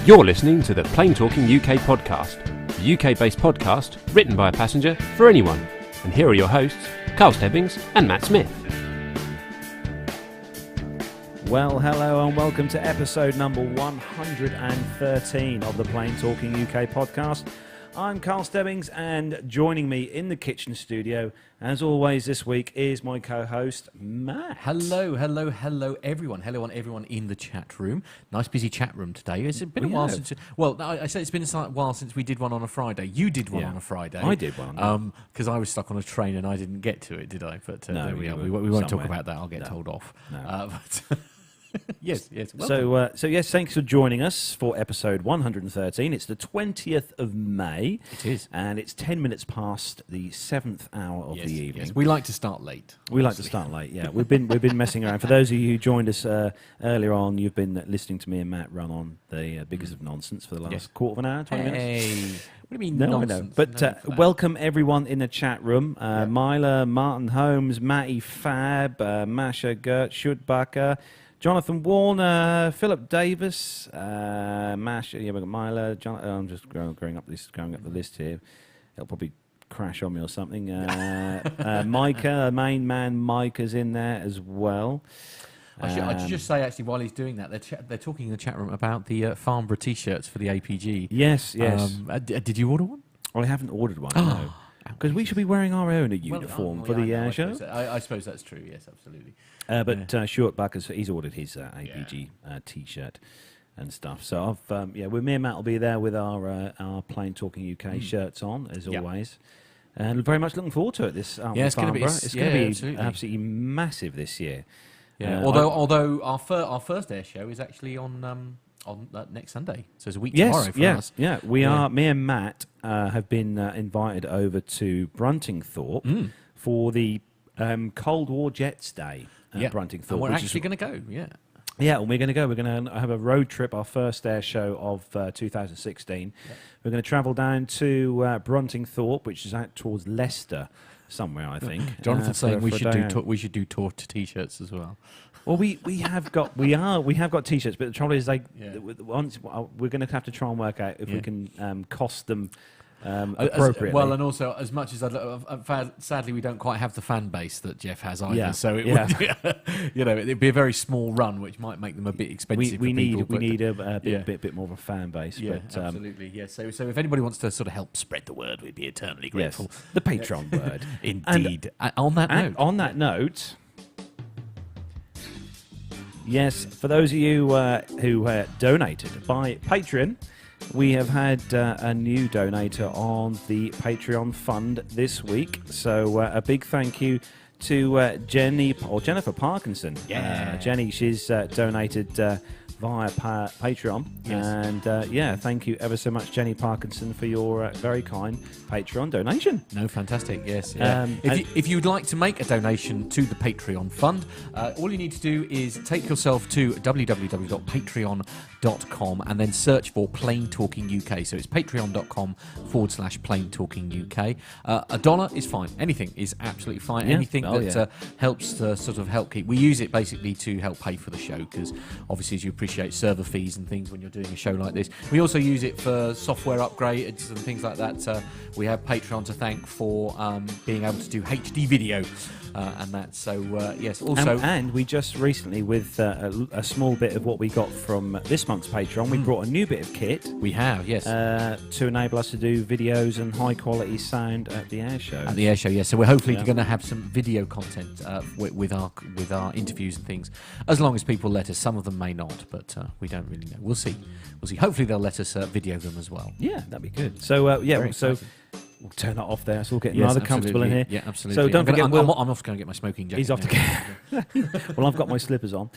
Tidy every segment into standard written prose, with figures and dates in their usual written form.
You're listening to the Plain Talking UK podcast, the UK-based podcast written by a passenger for anyone. And here are your hosts, Carl Stebbings and Matt Smith. Well, hello and welcome to episode number 113 of the Plain Talking UK podcast. I'm Carl Stebbings, and joining me in the kitchen studio, as always this week, is my co-host, Matt. Hello, everyone. Hello on everyone in the chat room. Nice busy chat room today. It's been a while since... Well, I say it's been a while since we did one on a Friday. You did one on a Friday. I did one. Because I was stuck on a train and I didn't get to it, did I? But no, there we are. We won't talk about that. I'll get told off. No. Yes. So yes, thanks for joining us for episode 113. It's the 20th of May. It is. And it's 10 minutes past the 7th hour of the evening. Yes. We like to start late. We like to start late, yeah. We've been messing around. For those of you who joined us earlier on, you've been listening to me and Matt run on the Biggest of Nonsense for the last quarter of an hour, 20 minutes. What do you mean nonsense? I know. But welcome everyone in the chat room. Myla, Martin Holmes, Matty Fab, Masha Gert, Schudbacher, Jonathan Warner, Philip Davis, Masha, we've got Myla, I'm just going up the list here. It'll probably crash on me or something. Micah, Maine Man, Micah's in there as well. I should just say, actually, while he's doing that, they're talking in the chat room about the Farnborough T-shirts for the APG. Yes. Did you order one? I haven't ordered one, no. Because we should be wearing our own uniform for the show. I suppose that's true, yes, absolutely. But Stuart Buckers, he's ordered his APG T-shirt and stuff. So with me and Matt will be there with our Plain Talking UK shirts on, as always. And very much looking forward to it. It's going to be absolutely massive this year. Yeah. Although our first air show is actually on next Sunday, so it's a week tomorrow for us. Yeah, we are. Me and Matt have been invited over to Bruntingthorpe for the Cold War Jets Day at Bruntingthorpe. And we're actually going to go. Yeah, and we're going to go. We're going to have a road trip, our first air show of 2016. We're going to travel down to Bruntingthorpe, which is out towards Leicester somewhere, I think. Jonathan's saying we should do tour to T-shirts as well. Well, we have got T-shirts, but the trouble is once we're going to have to try and work out if we can cost them appropriately. Well, and also as much as sadly we don't quite have the fan base that Jeff has either. So it would, it'd be a very small run, which might make them a bit expensive. We need a bit more of a fan base. Yeah, but, absolutely. Yeah. So if anybody wants to sort of help spread the word, we'd be eternally grateful. Yes, the Patreon word, indeed. On that note. Yes, for those of you who donated by Patreon, we have had a new donator on the Patreon fund this week. So a big thank you to Jennifer Parkinson. Jenny, she's donated via Patreon. Yes. And thank you ever so much, Jenny Parkinson, for your very kind Patreon donation. No, fantastic, yes. If you'd like to make a donation to the Patreon fund, all you need to do is take yourself to www.patreon.com and then search for Plain Talking UK. So it's patreon.com/Plain Talking UK. $1 is fine. Anything is absolutely fine. Yeah. Anything that helps to sort of help keep. We use it basically to help pay for the show because obviously, as you appreciate, server fees and things when you're doing a show like this. We also use it for software upgrades and things like that. We have Patreon to thank for being able to do HD video and that. So yes, also and we just recently, with a small bit of what we got from this month's Patreon, we brought a new bit of kit. We have, yes, to enable us to do videos and high quality sound at the air show. At the air show, yes. So we're hopefully going to have some video content with our interviews and things, as long as people let us. Some of them may not, but we don't really know. We'll see. Hopefully they'll let us video them as well. Yeah, that'd be good. So we'll turn that off there. It's all getting rather comfortable in here. Yeah, absolutely. So don't forget, I'm off going to get my smoking jacket. He's off to get. Well, I've got my slippers on.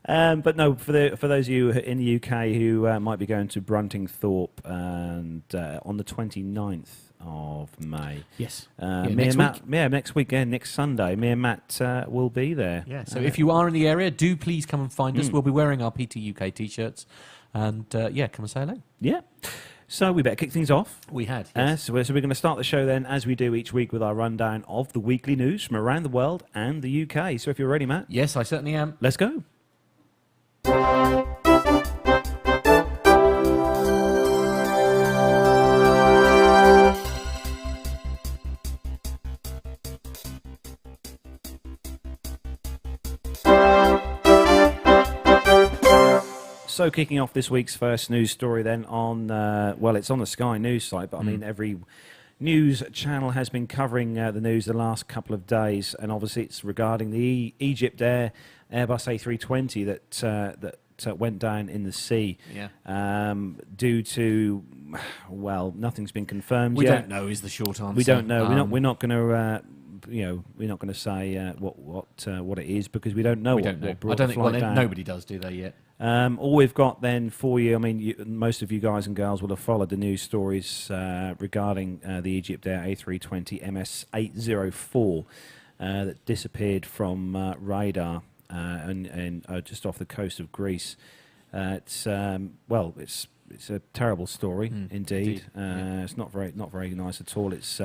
But no, for those of you in the UK who might be going to Bruntingthorpe and on the 29th of May. Yes. Next week, next Sunday, me and Matt will be there. Yeah. So if you are in the area, do please come and find us. We'll be wearing our PTUK T-shirts, and come and say hello. Yeah. So we better kick things off. We had. Yes. So we're going to start the show then, as we do each week, with our rundown of the weekly news from around the world and the UK. So if you're ready, Matt. Yes, I certainly am. Let's go. So kicking off this week's first news story then on, it's on the Sky News site, but I mean every news channel has been covering the news the last couple of days, and obviously it's regarding the Egypt Air Airbus A320 that went down in the sea due to, nothing's been confirmed We yet. don't know is the short answer. We don't know. We're not going to... we're not going to say what it is because we don't know. We don't know. What I don't think. brought the flight down. Nobody does, do they yet? All we've got then for you, I mean, most of you guys and girls will have followed the news stories regarding the Egypt Air A320 MS-804 that disappeared from radar and just off the coast of Greece. It's a terrible story indeed. It's not very nice at all. It's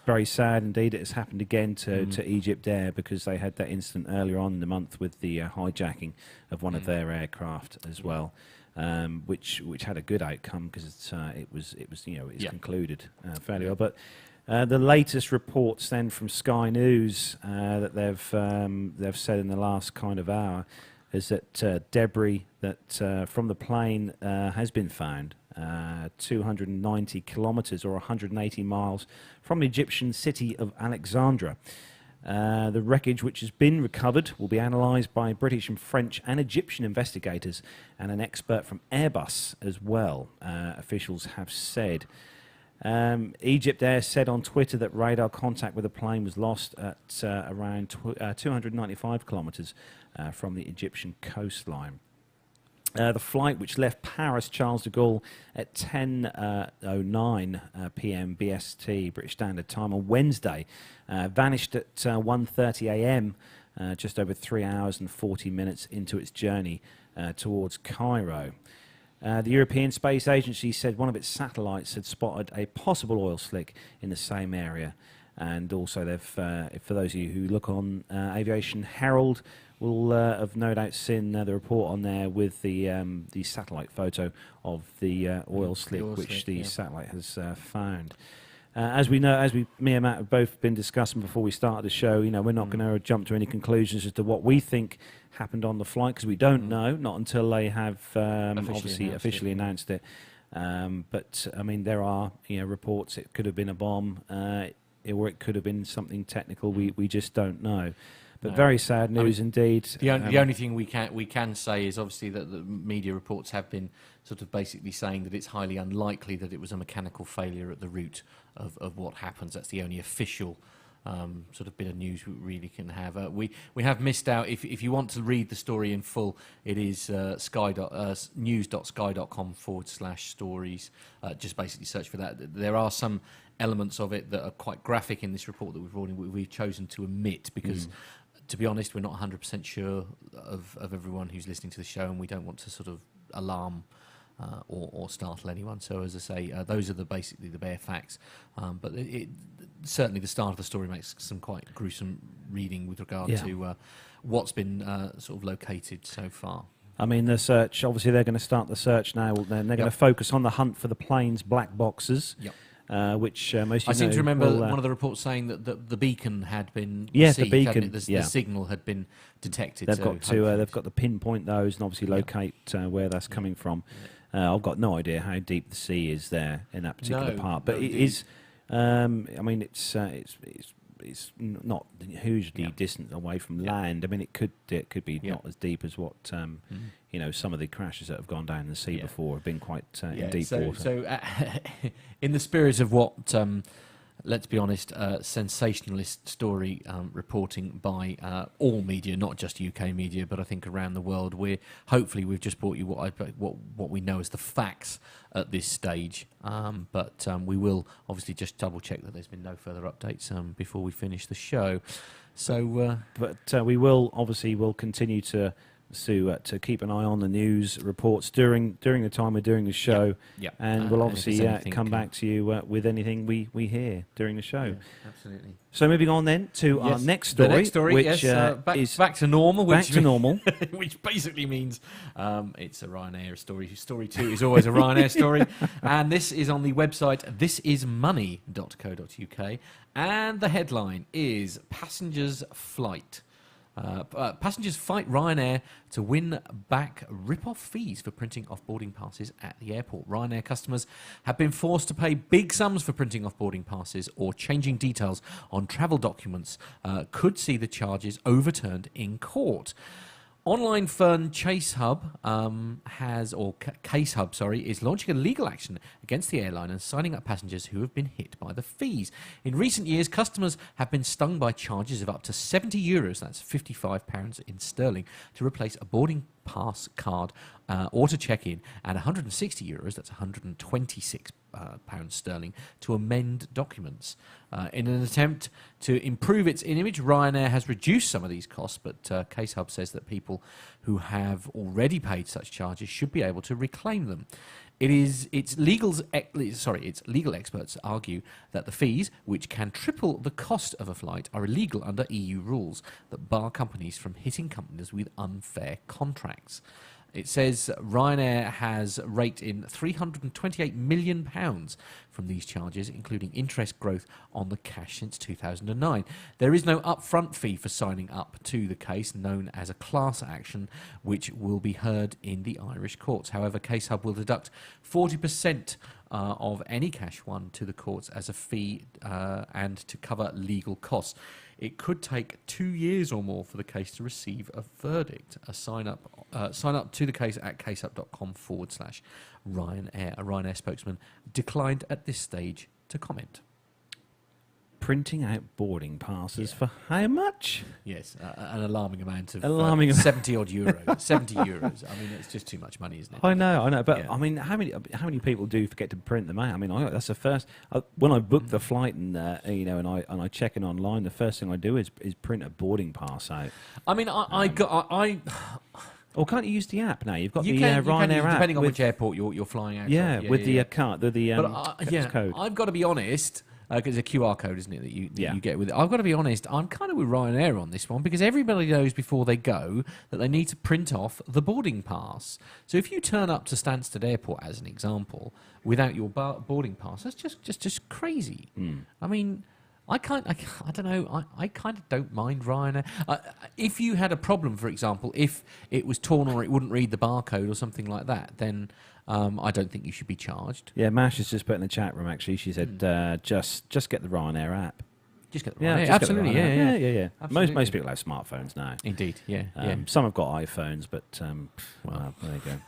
very sad indeed. It has happened again to Egypt Air because they had that incident earlier on in the month with the hijacking of one of their aircraft as well, which had a good outcome because it was concluded fairly well. But the latest reports then from Sky News that they've said in the last kind of hour is that debris that from the plane has been found 290 kilometres or 180 miles from the Egyptian city of Alexandria. The wreckage which has been recovered will be analysed by British and French and Egyptian investigators and an expert from Airbus as well, officials have said. Egypt Air said on Twitter that radar contact with the plane was lost at around 295 kilometres from the Egyptian coastline. The flight, which left Paris Charles de Gaulle at 10:09 p.m. BST, British Standard Time, on Wednesday, vanished at 1:30 a.m., just over 3 hours and 40 minutes into its journey towards Cairo. The European Space Agency said one of its satellites had spotted a possible oil slick in the same area. And also, they've, for those of you who look on Aviation Herald, will have no doubt seen the report on there with the satellite photo of the oil slick which the satellite has found. As we know, me and Matt have both been discussing before we started the show, we're not going to jump to any conclusions as to what we think happened on the flight because we don't know, not until they have officially announced it. But I mean, there are reports it could have been a bomb, or it could have been something technical. We just don't know. But very sad news indeed. The only thing we can say is obviously that the media reports have been sort of basically saying that it's highly unlikely that it was a mechanical failure at the root of what happens. That's the only official sort of bit of news we really can have. We have missed out. If you want to read the story in full, it is news.sky.com/stories. Just basically search for that. There are some elements of it that are quite graphic in this report that we've chosen to omit because. To be honest, we're not 100% sure of everyone who's listening to the show, and we don't want to sort of alarm or startle anyone. So, as I say, those are basically the bare facts. But certainly the start of the story makes some quite gruesome reading with regard to what's been sort of located so far. I mean, the search, obviously they're going to start the search now. They're going to focus on the hunt for the plane's black boxes. Yep. Which most I seem to remember one of the reports saying that the beacon had been received, the beacon, the signal had been detected. They've got to pinpoint those and obviously locate where that's coming from. I've got no idea how deep the sea is there in that particular part, but it is. I mean, it's not hugely distant away from land. I mean, it could be not as deep as what some of the crashes that have gone down in the sea before have been quite in deep water. So, in the spirit of what, let's be honest, sensationalist story reporting by all media, not just UK media, but I think around the world, we've just brought you what we know as the facts at this stage. But we will obviously just double check that there's been no further updates before we finish the show. So, we will continue to keep an eye on the news reports during the time we're doing the show, and we'll obviously come back to you with anything we hear during the show. Absolutely. So moving on then to our next story. The next story, which is back to normal. Which basically means it's a Ryanair story. Story 2 is always a Ryanair story, and this is on the website thisismoney.co.uk, and the headline is "Passengers' Flight Passengers fight Ryanair to win back rip-off fees for printing off boarding passes at the airport. Ryanair customers have been forced to pay big sums for printing off boarding passes or changing details on travel documents. Could see the charges overturned in court. Online firm Case Hub Case Hub, is launching a legal action against the airline and signing up passengers who have been hit by the fees. In recent years, customers have been stung by charges of up to €70, that's £55 in sterling, to replace a boarding pass card or to check in, and €160, that's £126 sterling, to amend documents. In an attempt to improve its image, Ryanair has reduced some of these costs, but Case Hub says that people who have already paid such charges should be able to reclaim them. Its legal experts argue that the fees, which can triple the cost of a flight, are illegal under EU rules that bar companies from hitting companies with unfair contracts. It says Ryanair has raked in £328 million from these charges, including interest growth on the cash since 2009. There is no upfront fee for signing up to the case, known as a class action, which will be heard in the Irish courts. However, Case Hub will deduct 40% of any cash won to the courts as a fee and to cover legal costs. It could take 2 years or more for the case to receive a verdict. Sign up to the case at caseup.com/Ryanair. A Ryanair spokesman declined at this stage to comment. Printing out boarding passes for how much? Yes, an alarming amount of 70 odd euros. 70 euros. I mean, it's just too much money, isn't it? I know. But yeah. I mean, how many people do forget to print them out? I mean, that's the first. When I book the flight and and I check in online, the first thing I do is print a boarding pass out. I mean, Or can't you use the app now? You've got you the can Ryanair use, app. depending on which airport you're flying out. Yeah, with the card, the code. I've got to be honest. It's a QR code, isn't it, that you get with it. I've got to be honest, I'm kind of with Ryanair on this one, because everybody knows before they go that they need to print off the boarding pass. So if you turn up to Stansted Airport, as an example, without your boarding pass, that's just crazy. I mean, I don't know. I kind of don't mind Ryanair. If you had a problem, for example, if it was torn or it wouldn't read the barcode or something like that, then I don't think you should be charged. Yeah, Mash has just put in the chat room, actually. She said, just get the Ryanair app. Just get the Ryanair. Absolutely, yeah. Absolutely. Most people have smartphones now. Indeed, yeah. Some have got iPhones, but well, there you go.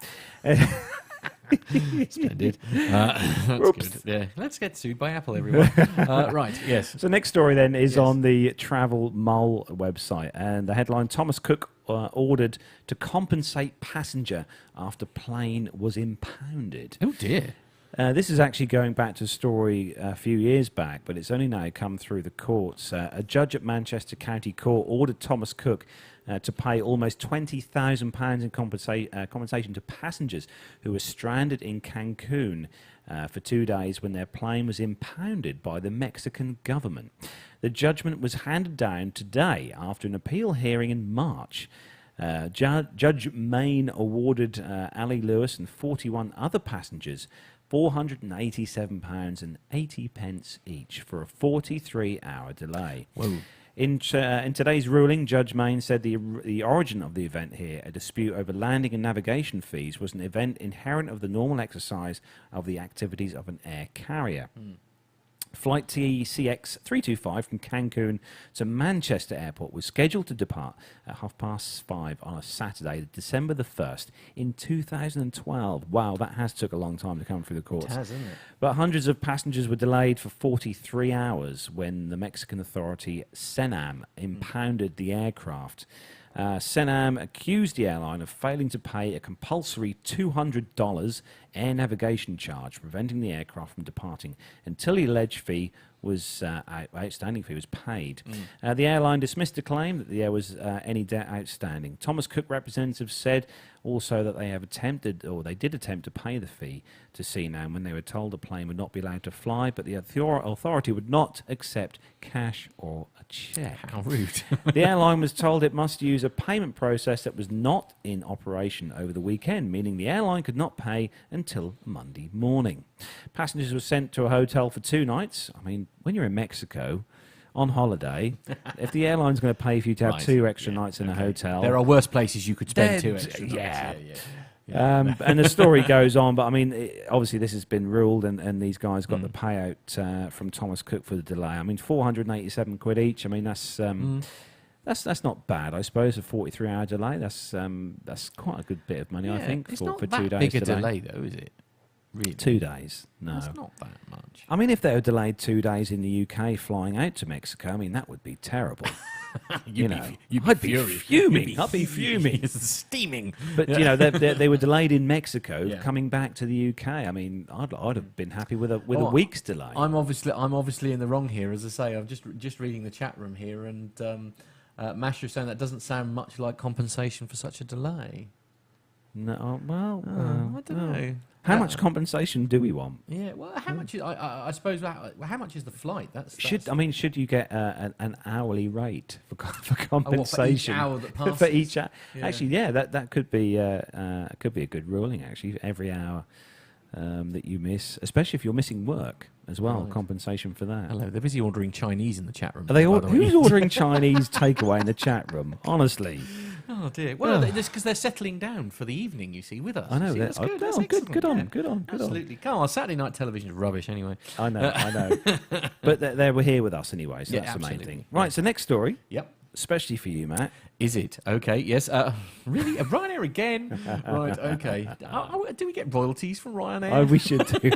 Splendid. That's good. Yeah, let's get sued by Apple, everyone. Right, yes. So next story then is on the Travel Mole website, and the headline: Thomas Cook ordered to compensate passenger after plane was impounded. Oh dear. This is actually going back to a story a few years back, but it's only now come through the courts. A judge at Manchester County Court ordered Thomas Cook to pay almost £20,000 in compensation to passengers who were stranded in Cancun for 2 days when their plane was impounded by the Mexican government. The judgment was handed down today after an appeal hearing in March. Judge Maine awarded Ali Lewis and 41 other passengers £487.80 each for a 43-hour delay. Whoa. In today's ruling, Judge Maine said the origin of the event here, a dispute over landing and navigation fees, was an event inherent of the normal exercise of the activities of an air carrier. Flight TCX 325 from Cancun to Manchester Airport was scheduled to depart at 5:30 on a Saturday, December the 1st, in 2012. Wow, that has took a long time to come through the courts. It has, hasn't it? But hundreds of passengers were delayed for 43 hours when the Mexican authority, CENAM, impounded the aircraft. CENAM accused the airline of failing to pay a compulsory $200 air navigation charge, preventing the aircraft from departing until the alleged fee was outstanding fee was paid. The airline dismissed the claim that there was any debt outstanding. Thomas Cook representatives said also that they did attempt to pay the fee to CNAM when they were told the plane would not be allowed to fly, but the authority would not accept cash or a check. How rude. The airline was told it must use a payment process that was not in operation over the weekend, meaning the airline could not pay until Monday morning. Passengers were sent to a hotel for 2 nights. I mean, when you're in Mexico, on holiday, if the airline's going to pay for you to have 2 extra nights in a hotel... There are worse places you could spend 2 extra nights. Yeah. And the story goes on, but I mean, obviously this has been ruled, and these guys got the payout from Thomas Cook for the delay. I mean, 487 quid each. I mean, that's not bad, I suppose. A 43-hour delay. That's quite a good bit of money, I think, for 2 days. Big a delay, though, is it? Really? 2 days. No, that's not that much. I mean, if they were delayed 2 days in the UK flying out to Mexico, I mean, that would be terrible. I'd be fuming. I'd be fuming. It's steaming. But you know, they were delayed in Mexico, coming back to the UK. I mean, I'd have been happy with a week's delay. I'm obviously in the wrong here, as I say. I'm just reading the chat room here, and Masha saying that doesn't sound much like compensation for such a delay. No, well, I don't know. How much compensation do we want? Yeah, well, how much? I suppose. How much is the flight? Should you get an hourly rate for compensation for each hour that passes? For each hour? Yeah. Actually, yeah, that could be a good ruling. Actually, every hour that you miss, especially if you're missing work as well, compensation for that. Hello, they're busy ordering Chinese in the chat room. Are they who's ordering Chinese takeaway in the chat room? Honestly. Oh dear. Well, that's because they're settling down for the evening. You see, with us. I know. That's good. That's good on. Absolutely. Come on, Saturday night television is rubbish anyway. I know. But they were here with us anyway, so that's the main thing. Right. So next story. Yep. Especially for you, Matt. Is it? Okay, yes. Really? Ryanair again? Right, okay. Do we get royalties from Ryanair? Oh, we should do.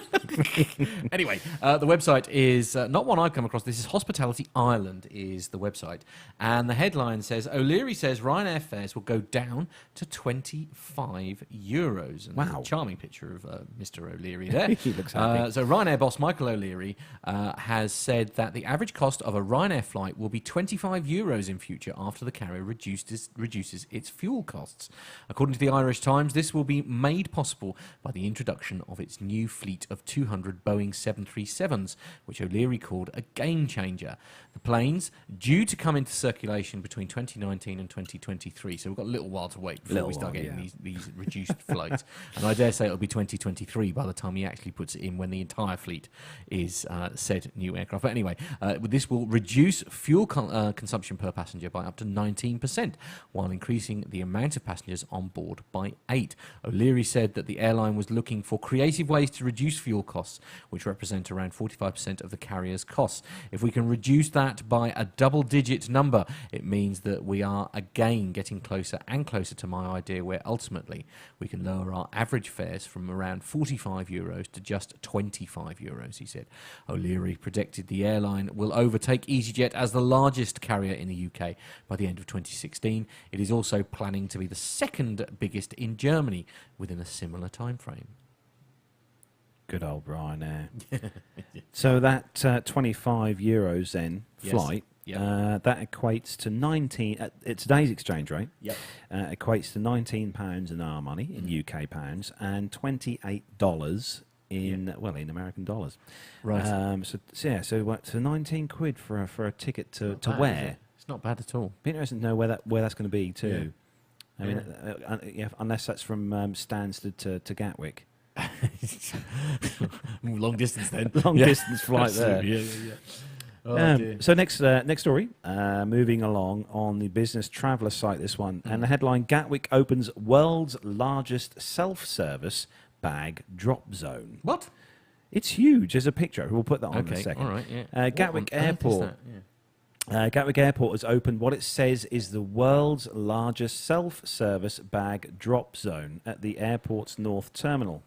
Anyway, the website is not one I've come across. This is Hospitality Ireland is the website. And the headline says, O'Leary says Ryanair fares will go down to €25. And wow. A charming picture of Mr. O'Leary there. He looks happy. So Ryanair boss Michael O'Leary has said that the average cost of a Ryanair flight will be €25 in future after the carrier reduces its fuel costs. According to the Irish Times, this will be made possible by the introduction of its new fleet of 200 Boeing 737s, which O'Leary called a game changer. The planes due to come into circulation between 2019 and 2023, so we've got a little while to wait before we start getting these reduced flights. And I dare say it'll be 2023 by the time he actually puts it in, when the entire fleet is said new aircraft. But anyway, this will reduce fuel consumption per passenger by up to 19%, while increasing the amount of passengers on board by 8. O'Leary said that the airline was looking for creative ways to reduce fuel costs, which represent around 45% of the carrier's costs. If we can reduce that by a double-digit number, it means that we are again getting closer and closer to my idea, where ultimately we can lower our average fares from around €45 to just €25, he said. O'Leary predicted the airline will overtake EasyJet as the largest carrier in the UK by the end of 2016. It is also planning to be the second biggest in Germany within a similar time frame. Good old Ryanair. So that €25 then flight, that equates to 19 at today's exchange rate. Yep. Equates to £19 an hour money in UK pounds and $28 in American dollars. Right. So 19 quid for a ticket to wear. It's not bad at all. Be interesting to know where that's going to be too. Yeah. I mean, unless that's from Stansted to Gatwick. Long distance then. Long distance flight there. Yeah. So next story, moving along on the business traveller site, this one, and the headline: Gatwick opens world's largest self-service bag drop zone. What? It's huge. There's a picture. We'll put that on in a second. All right, yeah. Gatwick Airport. Gatwick Airport has opened what it says is the world's largest self-service bag drop zone at the airport's North Terminal.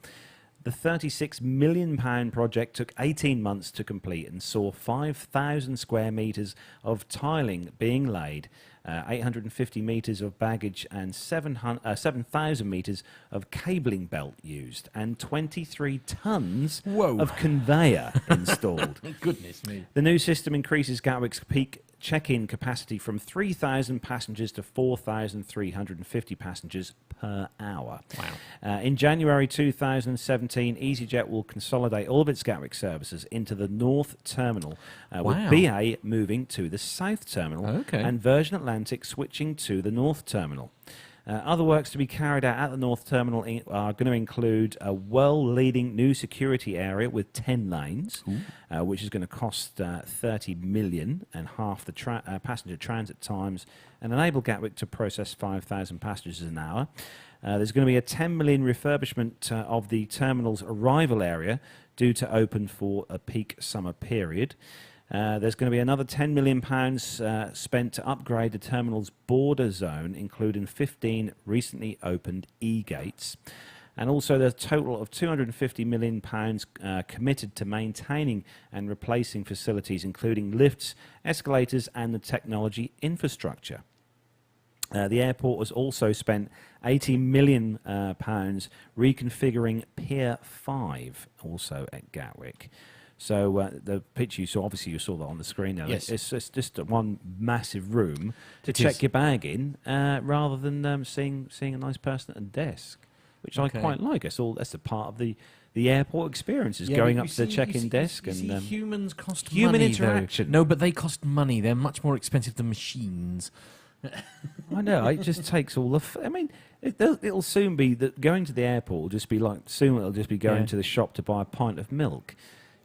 The £36 million project took 18 months to complete and saw 5,000 square metres of tiling being laid, 850 metres of baggage and 7,000 metres of cabling belt used, and 23 tonnes of conveyor installed. Goodness me. The new system increases Gatwick's peak check-in capacity from 3,000 passengers to 4,350 passengers per hour. Wow. In January 2017, EasyJet will consolidate all of its Gatwick services into the North Terminal, with BA moving to the South Terminal and Virgin Atlantic switching to the North Terminal. Other works to be carried out at the North Terminal are going to include a world-leading new security area with 10 lanes, which is going to cost 30 million and half the passenger transit times, and enable Gatwick to process 5,000 passengers an hour. There's going to be a 10 million refurbishment of the terminal's arrival area due to open for a peak summer period. There's going to be another £10 million spent to upgrade the terminal's border zone, including 15 recently opened e-gates. And also there's a total of £250 million committed to maintaining and replacing facilities, including lifts, escalators and the technology infrastructure. The airport has also spent £80 million reconfiguring Pier 5, also at Gatwick. So the picture you saw, obviously you saw that on the screen now. Yes. It's just one massive room to check your bag in, rather than seeing a nice person at a desk, which I quite like. That's a part of the airport experience, is going up to the check-in desk. Humans cost human money, interaction. No, but they cost money. They're much more expensive than machines. I know. It just takes all the. I mean, it'll soon be that going to the airport will just be like it'll just be going to the shop to buy a pint of milk.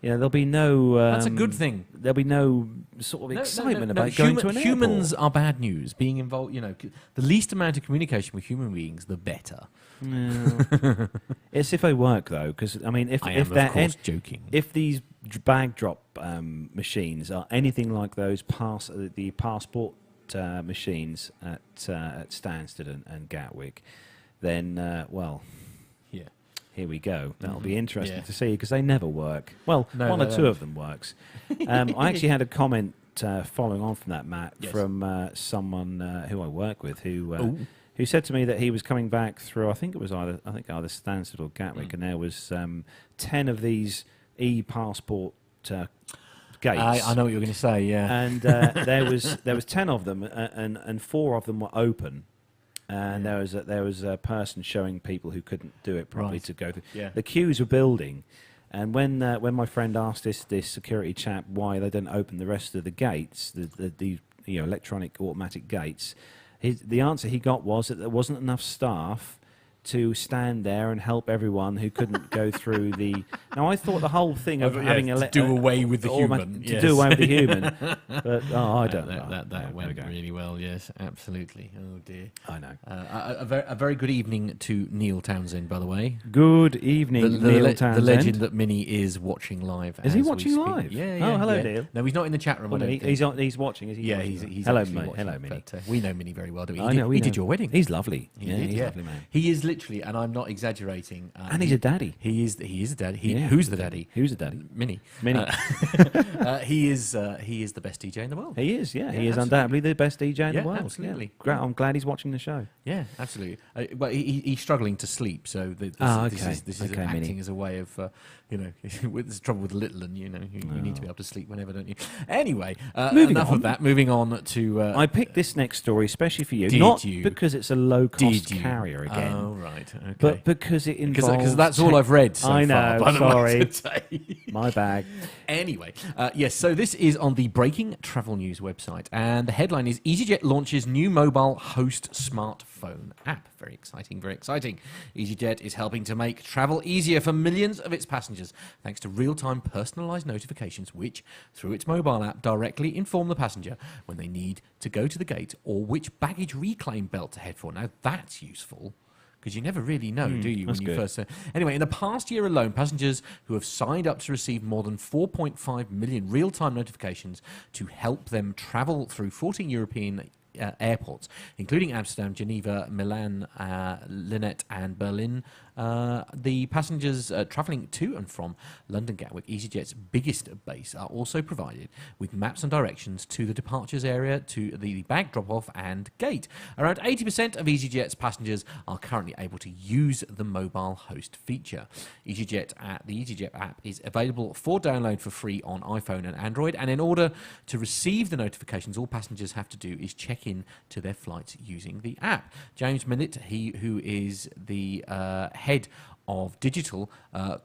You know, there'll be no. That's a good thing. There'll be no sort of excitement about going to an airport. Humans are bad news. Being involved, the least amount of communication with human beings, the better. No. It's if they work though, because I mean, if they're of course joking. If these bag drop machines are anything like those the passport machines at Stansted and Gatwick, then here we go. That'll be interesting to see, because they never work. Well, one or two of them works. I actually had a comment following on from that, Matt, from someone who I work with who said to me that he was coming back through, I think either Stansted or Gatwick, and there was 10 of these e-passport gates. I know what you're going to say, yeah. And there was 10 of them, and 4 of them were open. And there was a person showing people who couldn't do it properly to go through. Yeah. The queues were building, and when my friend asked this security chap why they didn't open the rest of the gates, the electronic automatic gates, the answer he got was that there wasn't enough staff to stand there and help everyone who couldn't go through the. Now I thought the whole thing of having to do away with the human, do away with the human, but I don't know. That went really well. Yes, absolutely. Oh dear. I know. A very good evening to Neil Townsend, by the way. Good evening, Neil Townsend. The legend that Minnie is watching live. Is he watching live? Yeah. Oh, hello, Neil. No, he's not in the chat room. Well, he's watching. Is he? Yeah, watching he's hello, mate. Hello, Minnie. But, we know Minnie very well, don't we? I know. He did your wedding. He's lovely. He's a lovely man. He is literally, and I'm not exaggerating. And he's a daddy. He is a daddy. Who's the daddy? Who's the daddy? Minnie. He is the best DJ in the world. He is, yeah. He is undoubtedly the best DJ in the world. Absolutely. Yeah. I'm glad he's watching the show. Yeah, absolutely. But he's struggling to sleep, so this is acting Minnie. As a way of, there's trouble with little, and you need to be able to sleep whenever, don't you? Anyway, enough of that. Moving on to. I picked this next story especially for you, because it's a low-cost carrier again. Oh right, okay. But because it involves. Because that's all I've read so I know. Far, sorry, my bag. Anyway, yes. So this is on the Breaking Travel News website, and the headline is: EasyJet launches new mobile host smartphone app. Very exciting, very exciting. EasyJet is helping to make travel easier for millions of its passengers thanks to real-time personalised notifications which, through its mobile app, directly inform the passenger when they need to go to the gate or which baggage reclaim belt to head for. Now, that's useful, because you never really know, do you, when you first... Anyway, in the past year alone, passengers who have signed up to receive more than 4.5 million real-time notifications to help them travel through 14 European airports, including Amsterdam, Geneva, Milan, Lynette and Berlin. The passengers travelling to and from London Gatwick, EasyJet's biggest base, are also provided with maps and directions to the departures area, to the bag drop-off and gate. Around 80% of EasyJet's passengers are currently able to use the mobile host feature. The EasyJet app is available for download for free on iPhone and Android, and in order to receive the notifications, all passengers have to do is check in to their flights using the app. James Millett, who is the head of Digital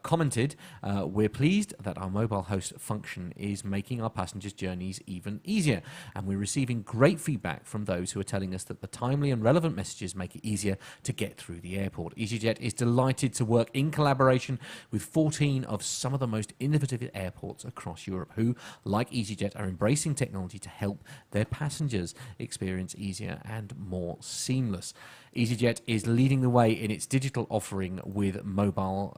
commented, "We're pleased that our mobile host function is making our passengers' journeys even easier, and we're receiving great feedback from those who are telling us that the timely and relevant messages make it easier to get through the airport. EasyJet is delighted to work in collaboration with 14 of some of the most innovative airports across Europe who, like EasyJet, are embracing technology to help their passengers experience easier and more seamless. EasyJet is leading the way in its digital offering with mobile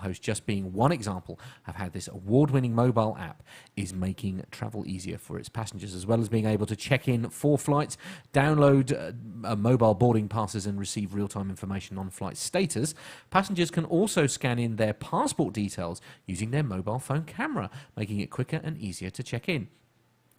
host just being one example of how this award-winning mobile app is making travel easier for its passengers, as well as being able to check in for flights, download mobile boarding passes and receive real-time information on flight status. Passengers can also scan in their passport details using their mobile phone camera, making it quicker and easier to check in.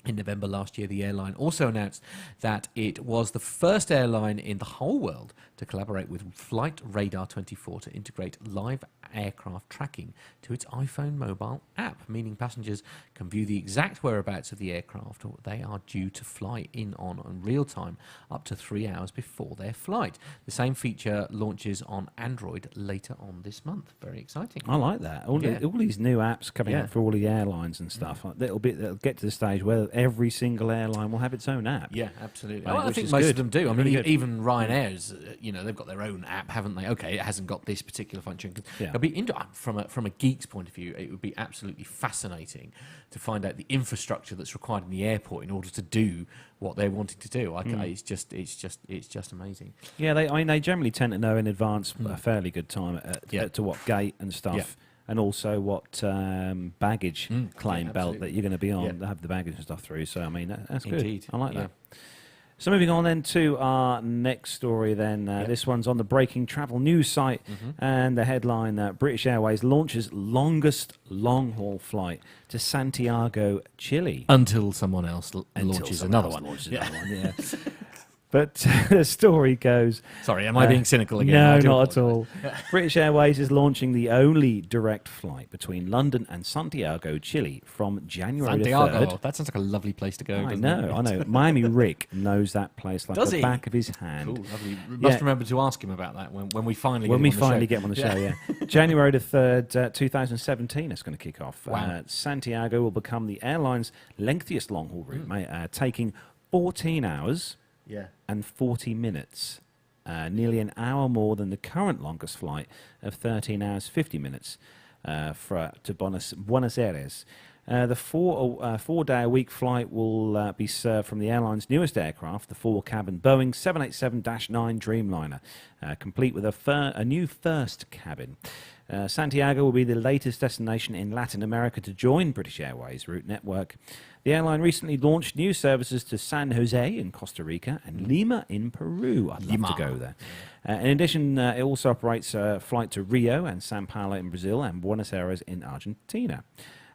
In November last year, the airline also announced that it was the first airline in the whole world to collaborate with Flight Radar 24 to integrate live aircraft tracking to its iPhone mobile app, meaning passengers can view the exact whereabouts of the aircraft they are due to fly in on real time up to 3 hours before their flight. The same feature launches on Android later on this month. Very exciting. I like that. All these new apps coming out for all the airlines and stuff. They'll get to the stage where every single airline will have its own app. Yeah, absolutely. Well, I think most of them do. I mean, really even Ryanair's, they've got their own app, haven't they? Okay, it hasn't got this particular function. It'll be from a geek's point of view, it would be absolutely fascinating to find out the infrastructure that's required in the airport in order to do what they're wanting to do. It's just amazing. Yeah, they generally tend to know in advance a fairly good time to what gate and stuff. Yeah. And also what baggage claim belt that you're going to be on to have the baggage and stuff through. So, I mean, that's good. Indeed. I like that. So moving on then to our next story then. This one's on the Breaking Travel News site. And the headline, British Airways launches longest long-haul flight to Santiago, Chile. Until someone else launches another one. But the story goes... Sorry, am I being cynical again? No, not at all. British Airways is launching the only direct flight between London and Santiago, Chile from January the 3rd. That sounds like a lovely place to go. I know. Miami Rick knows that place like the back of his hand. Cool, lovely. Must remember to ask him about that when we finally get him on the show. January the 3rd, 2017 it's going to kick off. Wow. Santiago will become the airline's lengthiest long-haul route, taking 14 hours... and 40 minutes, nearly an hour more than the current longest flight of 13 hours 50 minutes to Buenos Aires. The four-day-a-week flight will be served from the airline's newest aircraft, the four-cabin Boeing 787-9 Dreamliner, complete with a new first cabin. Santiago will be the latest destination in Latin America to join British Airways' route network. The airline recently launched new services to San Jose in Costa Rica and Lima in Peru. I'd love to go there. In addition, it also operates a flight to Rio and Sao Paulo in Brazil and Buenos Aires in Argentina.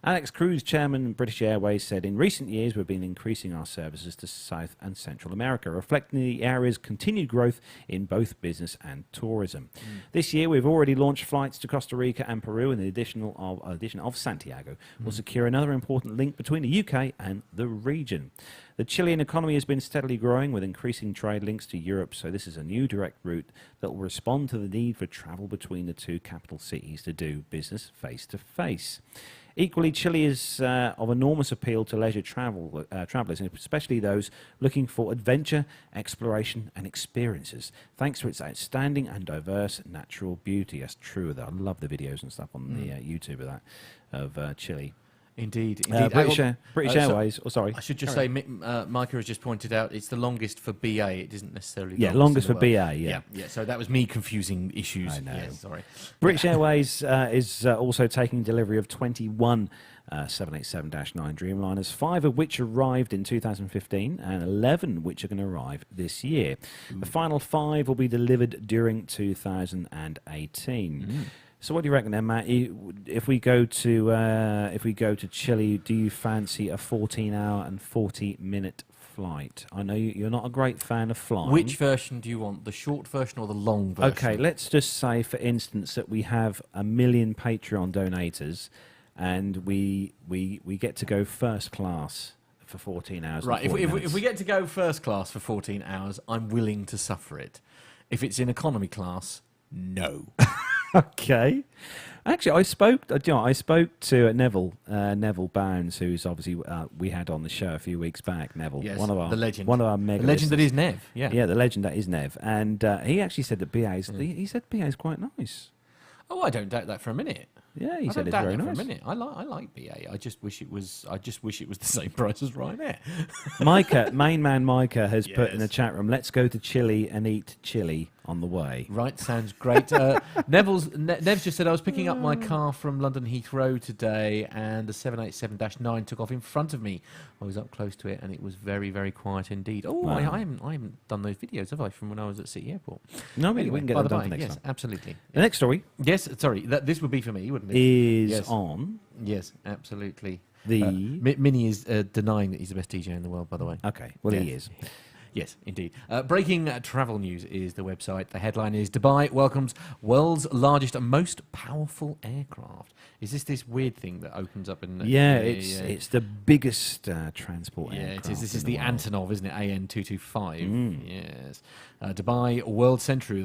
Alex Cruz, chairman of British Airways, said, "In recent years, we've been increasing our services to South and Central America, reflecting the area's continued growth in both business and tourism. This year, we've already launched flights to Costa Rica and Peru, and the addition of Santiago will secure another important link between the UK and the region. The Chilean economy has been steadily growing with increasing trade links to Europe, so this is a new direct route that will respond to the need for travel between the two capital cities to do business face-to-face. Equally, Chile is of enormous appeal to leisure travellers, especially those looking for adventure, exploration and experiences, thanks to its outstanding and diverse natural beauty." That's true. I love the videos and stuff on the YouTube of Chile. Indeed. British Airways. Sorry. I should just say, Micah has just pointed out it's the longest for BA. It isn't necessarily longest for BA. Yeah. So that was me confusing issues. I know. Yeah, sorry. British Airways is also taking delivery of 21 787-9 Dreamliners, 5 of which arrived in 2015 and 11 which are going to arrive this year. The final 5 will be delivered during 2018. So what do you reckon then, Matt? If we go to Chile, do you fancy a 14-hour and 40-minute flight? I know you're not a great fan of flying. Which version do you want, the short version or the long version? Okay, let's just say, for instance, that we have 1 million Patreon donators, and we get to go first class for 14 hours. Right. If we get to go first class for 14 hours, I'm willing to suffer it. If it's in economy class, no. Okay. Actually, I spoke to Neville Bounds, who's obviously we had on the show a few weeks back. Neville, Yes, one of our the legend, one of our mega the legend that listeners. is Nev. Yeah, Yeah, the legend that is Nev, and he actually said that BA's. He said BA's quite nice. Oh, I don't doubt that for a minute. Yeah, he I said don't it's doubt very that nice. for a minute. I like BA. I just wish it was the same price as Ryanair. Micah, Maine Man Micah has put in the Yes. chat room, let's go to Chile and eat chili on the way. Right, sounds great. Nev's just said, I was picking up my car from London Heathrow today and the 787-9 took off in front of me. I was up close to it and it was very, very quiet indeed. Oh, Wow. I haven't done those videos, have I, from when I was at City Airport? No, we Anyway, can get by them the done by, for next yes, time. absolutely. The next story Yes, sorry, this would be for me, wouldn't it? is Yes. on Yes, absolutely. the... Minnie is denying that he's the best DJ in the world, by the way. Okay, well, he Yes. is. Yes, indeed. Breaking travel news is the website. The headline is Dubai welcomes world's largest and most powerful aircraft. Is this weird thing that opens up in... Yeah, it's the biggest transport Yeah, aircraft. it is. This is in the world. Antonov, isn't it? AN225. Yes. Dubai World Central,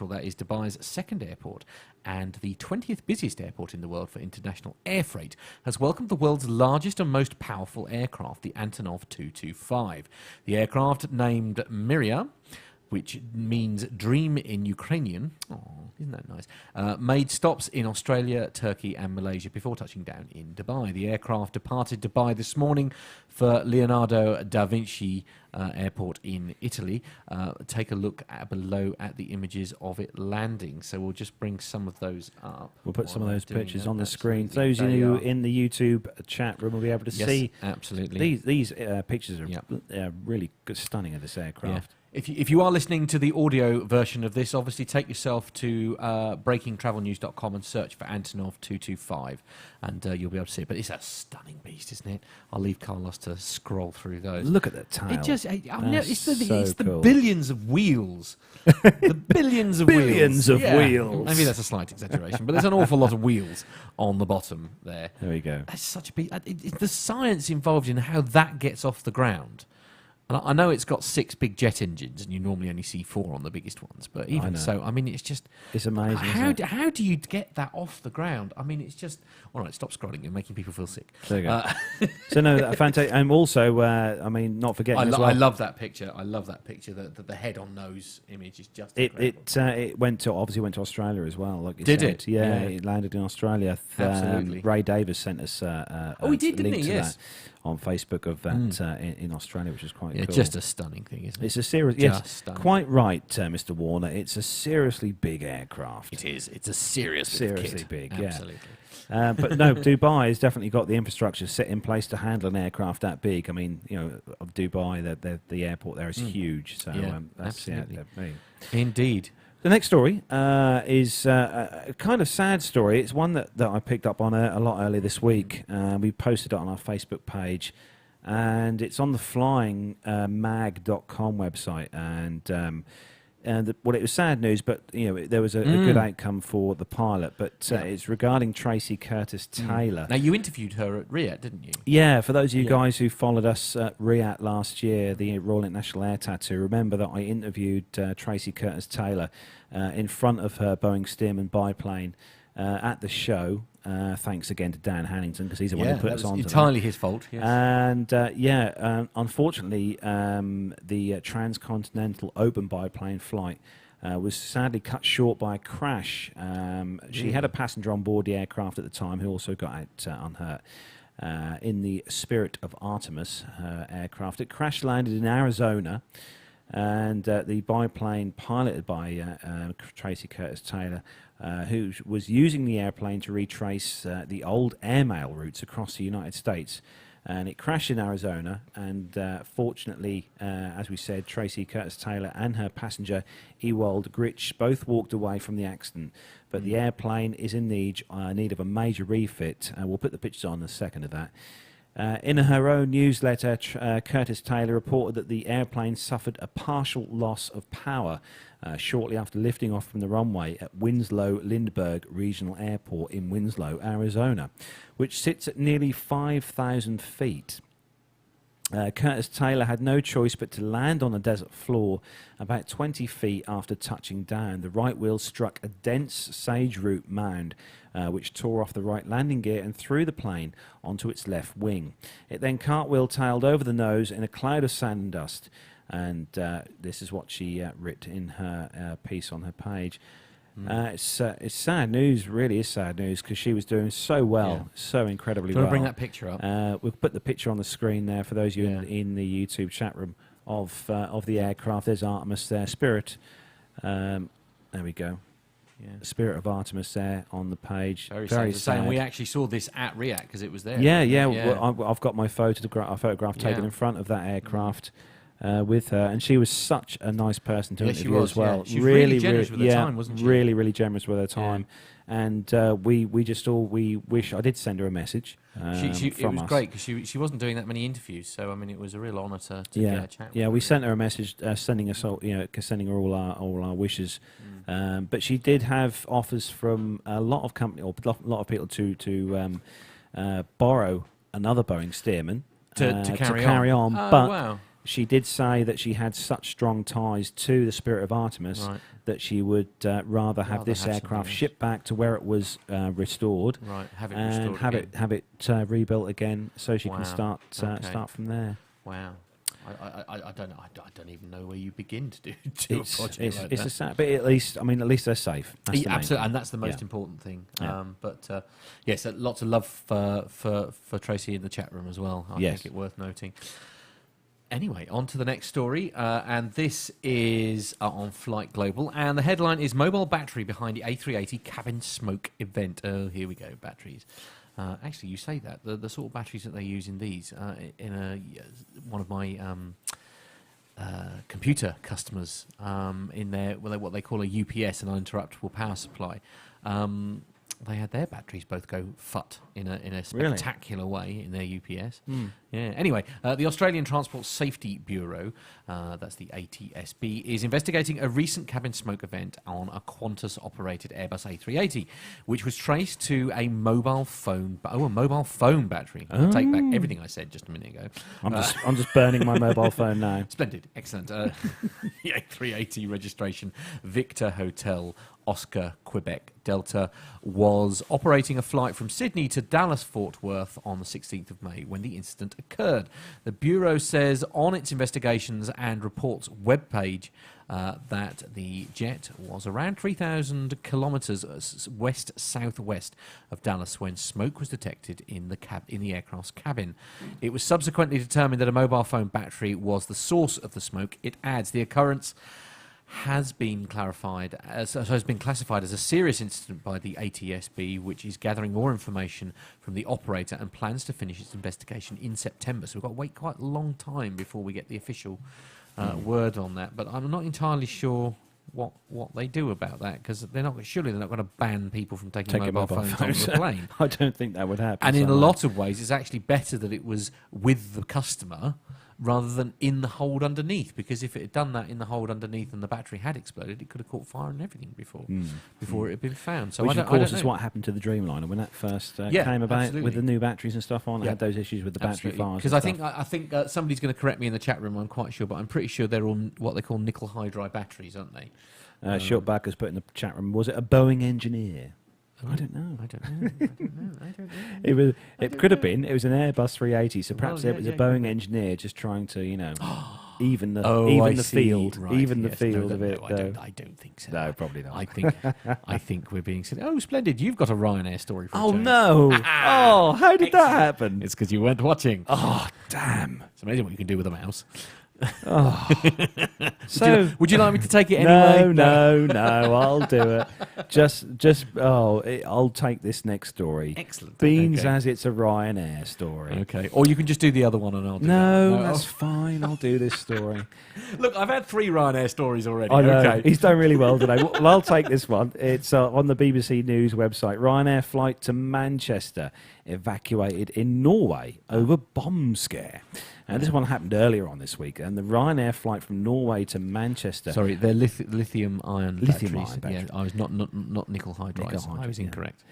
that is Dubai's second airport and the 20th busiest airport in the world for international air freight, has welcomed the world's largest and most powerful aircraft, the Antonov 225. The aircraft, named Miria, which means dream in Ukrainian. Oh, isn't that nice? Made stops in Australia, Turkey and Malaysia before touching down in Dubai. The aircraft departed Dubai this morning for Leonardo da Vinci Airport in Italy. Take a look below at the images of it landing. So we'll just bring some of those up. We'll put some of while those doing pictures that. on the screen. Absolutely. Those of There you are. in the YouTube chat room will be able to Yes, see absolutely. these pictures are Yep. really good, stunning of this aircraft. If you are listening to the audio version of this, obviously take yourself to breakingtravelnews.com and search for Antonov 225, and you'll be able to see it. But it's a stunning beast, isn't it? I'll leave Carlos to scroll through those. Look at the tail. It just, it's the cool. billions of wheels. The billions of Billions wheels. of wheels. Maybe that's a slight exaggeration, but there's an awful lot of wheels on the bottom there. There we go. That's such a big... the science involved in how that gets off the ground. And I know it's got 6 big jet engines, and you normally only see 4 on the biggest ones. But even so, I mean, it's just... It's amazing, isn't it? How do you get that off the ground? I mean, it's just... All right, stop scrolling. You're making people feel sick. There you go. So, no, fantastic. And also, I mean, not forgetting as well... I love that picture. I love that picture. The head-on-nose image is just incredible. It obviously went to Australia as well. Like you Did said. it? Yeah, Yeah. it landed in Australia. Absolutely. Ray Davis sent us He a did, didn't link he? to Yes. that on Facebook of that in Australia, which is quite cool. Just a stunning thing, isn't it? It's a serious... Just Yes, stunning. quite right, Mr. Warner. It's a seriously big aircraft. It is. It's a serious Seriously big, yeah. Absolutely. But no, Dubai has definitely got the infrastructure set in place to handle an aircraft that big. I mean, of Dubai, the airport there is huge. So Yeah, that's absolutely. me. Indeed. The next story is a kind of sad story. It's one that I picked up on a lot earlier this week. We posted it on our Facebook page, and it's on the flyingmag.com website. And well, it was sad news, but there was a good outcome for the pilot. But it's regarding Tracy Curtis Taylor. Now, you interviewed her at Riyadh, didn't you? Yeah, for those of you guys who followed us at Riyadh last year, the Royal International Air Tattoo, remember that I interviewed Tracy Curtis Taylor in front of her Boeing Stearman biplane at the show. Thanks again to Dan Hannington, because he's the one who put us on. Entirely his fault. Yes. And unfortunately, the transcontinental open biplane flight was sadly cut short by a crash. She had a passenger on board the aircraft at the time who also got out unhurt. In the Spirit of Artemis aircraft, it crash landed in Arizona, and the biplane piloted by Tracy Curtis Taylor, who was using the airplane to retrace the old airmail routes across the United States. And it crashed in Arizona, and fortunately, as we said, Tracy Curtis Taylor and her passenger, Ewald Gritsch, both walked away from the accident. But the airplane is in need of a major refit. We'll put the pictures on in a second of that. In her own newsletter, Curtis Taylor reported that the airplane suffered a partial loss of power shortly after lifting off from the runway at Winslow-Lindbergh Regional Airport in Winslow, Arizona, which sits at nearly 5,000 feet. Curtis Taylor had no choice but to land on a desert floor about 20 feet after touching down. The right wheel struck a dense sage-root mound, which tore off the right landing gear and threw the plane onto its left wing. It then cartwheel-tailed over the nose in a cloud of sand and dust. And this is what she wrote in her piece on her page. It's sad news, really is sad news, because she was doing so well, so incredibly well. Do you want to bring that picture up? We'll put the picture on the screen there for those of you in the YouTube chat room of the aircraft. There's Artemis there, Spirit. There we go. Yeah. Spirit of Artemis there on the page. Very sad. And we actually saw this at REACT because it was there. Yeah. Well, I've got my photograph taken in front of that aircraft. With her, and she was such a nice person to interview as well. She was really generous with her time, wasn't she? Really generous with her time, and we wish. I did send her a message. It was great because she wasn't doing that many interviews, so I mean it was a real honour to get a chat. Yeah, we sent her a message, sending her all our wishes. But she did have offers from a lot of company or a lot of people to borrow another Boeing Stearman to carry on. But wow. She did say that she had such strong ties to the Spirit of Artemis that she would rather have this aircraft shipped back to where it was restored, have it rebuilt again, so she can start from there. Wow. I don't know. I don't even know where you begin to do a project like that. It's a sad, but at least they're safe. That's the absolutely, and that's the most important thing. But yes, lots of love for Tracy in the chat room as well. I think it worth noting. Anyway, on to the next story, and this is on Flight Global, and the headline is "Mobile Battery Behind the A380 Cabin Smoke Event." Oh, here we go, batteries. Actually, you say that the sort of batteries that they use in these in one of my computer customers in their what they call a UPS, an uninterruptible power supply. They had their batteries both go fut in a spectacular way in their UPS. Yeah. Anyway, the Australian Transport Safety Bureau, that's the ATSB, is investigating a recent cabin smoke event on a Qantas-operated Airbus A380, which was traced to a mobile phone battery. I'll take back everything I said just a minute ago. I'm just burning my mobile phone now. Splendid, excellent. The A380 registration Victor Hotel Oscar Quebec Delta was operating a flight from Sydney to Dallas Fort Worth on the 16th of May when the incident occurred. The Bureau says on its investigations and reports webpage that the jet was around 3,000 kilometres west-southwest of Dallas when smoke was detected in the aircraft's cabin. It was subsequently determined that a mobile phone battery was the source of the smoke. It adds the occurrence has been classified as a serious incident by the ATSB, which is gathering more information from the operator and plans to finish its investigation in September. So we've got to wait quite a long time before we get the official word on that. But I'm not entirely sure what they do about that, because surely they're not going to ban people from taking mobile phones on the plane. I don't think that would happen. And in a lot of ways, it's actually better that it was with the customer rather than in the hold underneath, because if it had done that in the hold underneath and the battery had exploded, it could have caught fire and everything before it had been found. So which, of course, is what happened to the Dreamliner when that first came about with the new batteries and stuff on. It had those issues with the battery fires. Because I think somebody's going to correct me in the chat room, I'm quite sure, but I'm pretty sure they're on what they call nickel hydride batteries, aren't they? Shortbacker's put in the chat room, was it a Boeing engineer? I don't know. It could have been. It was an Airbus 380, so perhaps it was a Boeing engineer just trying to, even the field of it. I don't think so. No, probably not. I think we're being silly. Oh, splendid! You've got a Ryanair story. Oh no! How did that happen? It's because you weren't watching. Oh, damn! It's amazing what you can do with a mouse. Oh. Would you like me to take it anyway? No, I'll do it. I'll take this next story. Excellent. Beans as it's a Ryanair story. Okay. Or you can just do the other one and I'll do that. No, that's fine. I'll do this story. Look, I've had 3 Ryanair stories already. I know. Okay. He's done really well today. Well, I'll take this one. It's on the BBC News website. Ryanair flight to Manchester evacuated in Norway over bomb scare. And this one happened earlier on this week, and the Ryanair flight from Norway to Manchester. Sorry, they're lithium-ion batteries. Battery. Yeah, I was not nickel hydride. I was incorrect.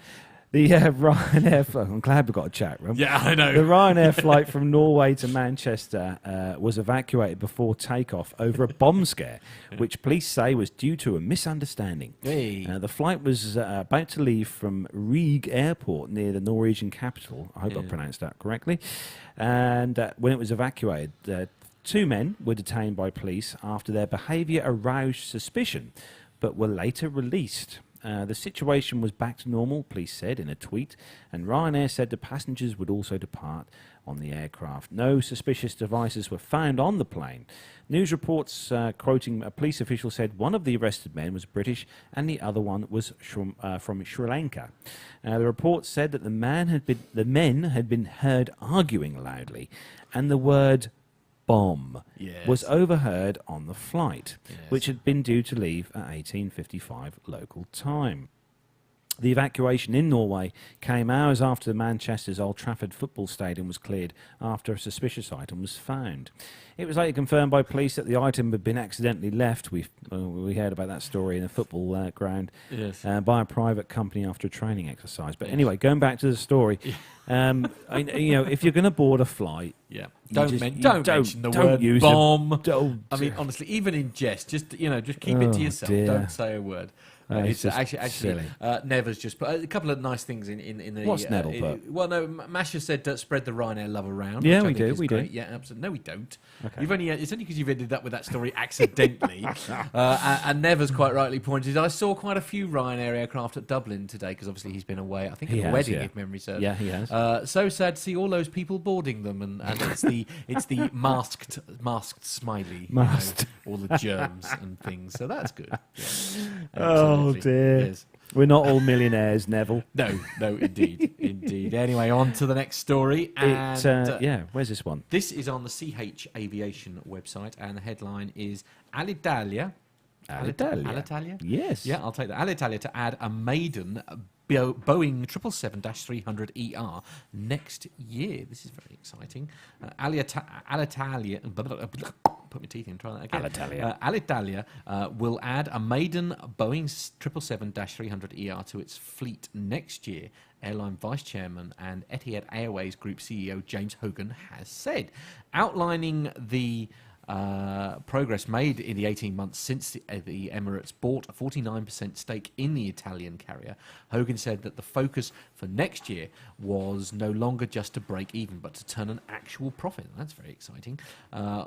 The Ryanair flight, I'm glad we've got a chat room. Yeah, I know. The Ryanair flight from Norway to Manchester was evacuated before takeoff over a bomb scare, which police say was due to a misunderstanding. Hey. The flight was about to leave from Rygge Airport near the Norwegian capital. I hope I pronounced that correctly. And when it was evacuated, 2 men were detained by police after their behaviour aroused suspicion, but were later released. The situation was back to normal, police said in a tweet, and Ryanair said the passengers would also depart on the aircraft. No suspicious devices were found on the plane. News reports quoting a police official said one of the arrested men was British and the other one was from Sri Lanka. The report said that the men had been heard arguing loudly, and the word bomb was overheard on the flight, which had been due to leave at 18:55 local time. The evacuation in Norway came hours after Manchester's Old Trafford football stadium was cleared after a suspicious item was found. It was later confirmed by police that the item had been accidentally left. We heard about that story in a football ground by a private company after a training exercise. But anyway, going back to the story, if you're going to board a flight, don't mention the word bomb. I mean, honestly, even in jest, just keep it to yourself. Dear. Don't say a word. It's actually silly. Never's just put a couple of nice things in the. What's Neville put? Well, no, Masha said spread the Ryanair love around. Yeah, which I think we is great. do. Yeah, absolutely. No, we don't. Okay. It's only because you've ended up with that story accidentally. And Never's quite rightly pointed. I saw quite a few Ryanair aircraft at Dublin today because obviously he's been away. I think at a wedding, if memory serves. Yeah, he has. So sad to see all those people boarding them, and it's the masked smiley, all the germs and things. So that's good. Yeah. Oh dear. Yes. We're not all millionaires, Neville. No, indeed. Anyway, on to the next story. And, where's this one? This is on the CH Aviation website, and the headline is Alitalia. Alitalia? Yes. Yeah, I'll take that. Alitalia to add a maiden Boeing 777-300ER next year. This is very exciting. Alitalia... Put my teeth in, try that again. Alitalia will add a maiden Boeing 777-300ER to its fleet next year, airline vice chairman and Etihad Airways Group CEO James Hogan has said, outlining the progress made in the 18 months since the Emirates bought a 49% stake in the Italian carrier. Hogan said that the focus for next year was no longer just to break even, but to turn an actual profit. That's very exciting.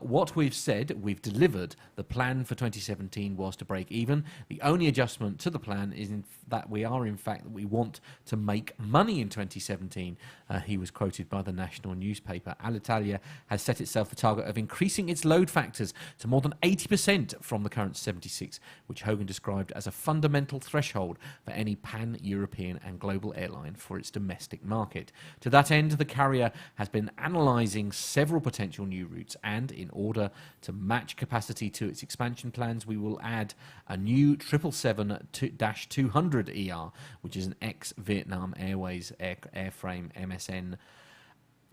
What we've said, we've delivered. The plan for 2017 was to break even. The only adjustment to the plan is that we want to make money in 2017. He was quoted by the national newspaper. Alitalia has set itself the target of increasing its load factors to more than 80% from the current 76, which Hogan described as a fundamental threshold for any pan-European and global airline for its domestic market. To that end, the carrier has been analysing several potential new routes, and in order to match capacity to its expansion plans, we will add a new 777-200ER, which is an ex-Vietnam Airways airframe MSN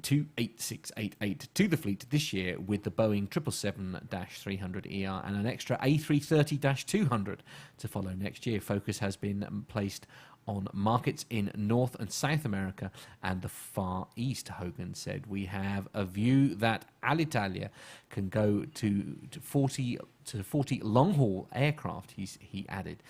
28688 to the fleet this year with the Boeing 777-300ER and an extra A330-200 to follow next year. Focus has been placed on markets in North and South America and the Far East, Hogan said. We have a view that Alitalia can go to 40 long-haul aircraft, he added.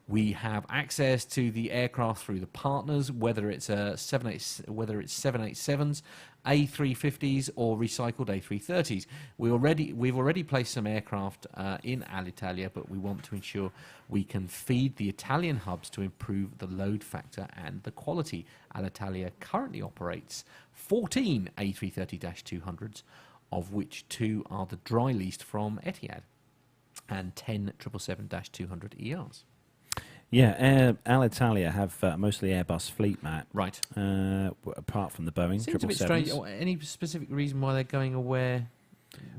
We have access to the aircraft through the partners, whether it's 787s, A350s, or recycled A330s. We've already placed some aircraft in Alitalia, but we want to ensure we can feed the Italian hubs to improve the load factor and the quality. Alitalia currently operates 14 A330-200s, of which 2 are the dry leased from Etihad, and 10 777-200ERs. Yeah, Alitalia have mostly Airbus fleet, Matt. Right. Apart from the Boeing Seems a bit 777s. strange. Any specific reason why they're going away?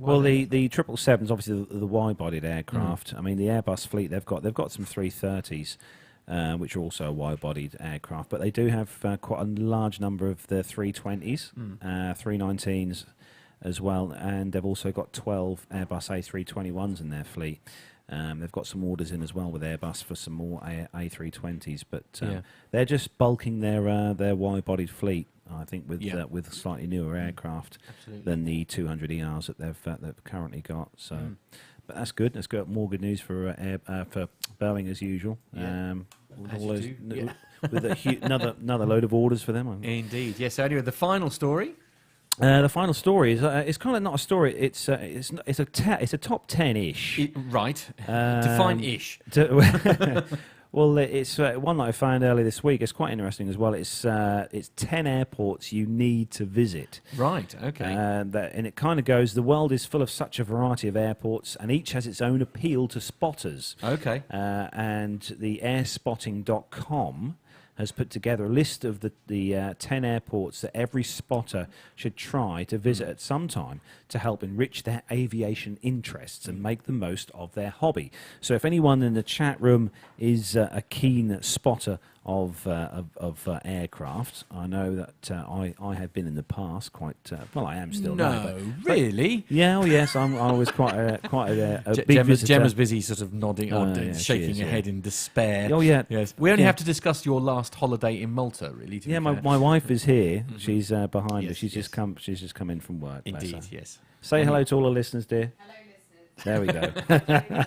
Well, the 777s, obviously the wide-bodied aircraft. I mean, the Airbus fleet, they've got some 330s, which are also a wide-bodied aircraft, but they do have quite a large number of the 320s, 319s as well, and they've also got 12 Airbus A321s in their fleet. They've got some orders in as well with Airbus for some more A320s, but Yeah. they're just bulking their wide-bodied fleet, I think, with slightly newer aircraft Absolutely. than the 200 ERs that they've currently got. So, but that's good. That's got more good news for Boeing as usual. Yeah. With As all you those, do, yeah. with another load of orders for them. Indeed. Yes. So anyway, the final story. The final story is it's kind of not a story. It's a top 10-ish. Right. Define ish. Well, it's one that I found earlier this week. It's quite interesting as well. It's 10 airports you need to visit. Right. Okay. And it kind of goes, the world is full of such a variety of airports, and each has its own appeal to spotters. Okay. And the airspotting.com has put together a list of the 10 airports that every spotter should try to visit at some time to help enrich their aviation interests and make the most of their hobby. So if anyone in the chat room is a keen spotter of aircraft, I know that I have been in the past quite well. I am still now. No, really? Yeah, oh yes, I was quite a big visitor. Gemma's busy, sort of nodding, yeah, shaking she her is, head in despair. Oh yeah, Yes. We only Yeah. have to discuss your last holiday in Malta, really. To be yeah. fair. My wife is here. She's behind us. Yes, She's yes. just come in from work. bless Indeed. her. Yes. Say hello to all the listeners, dear. Hello, listeners. There we go.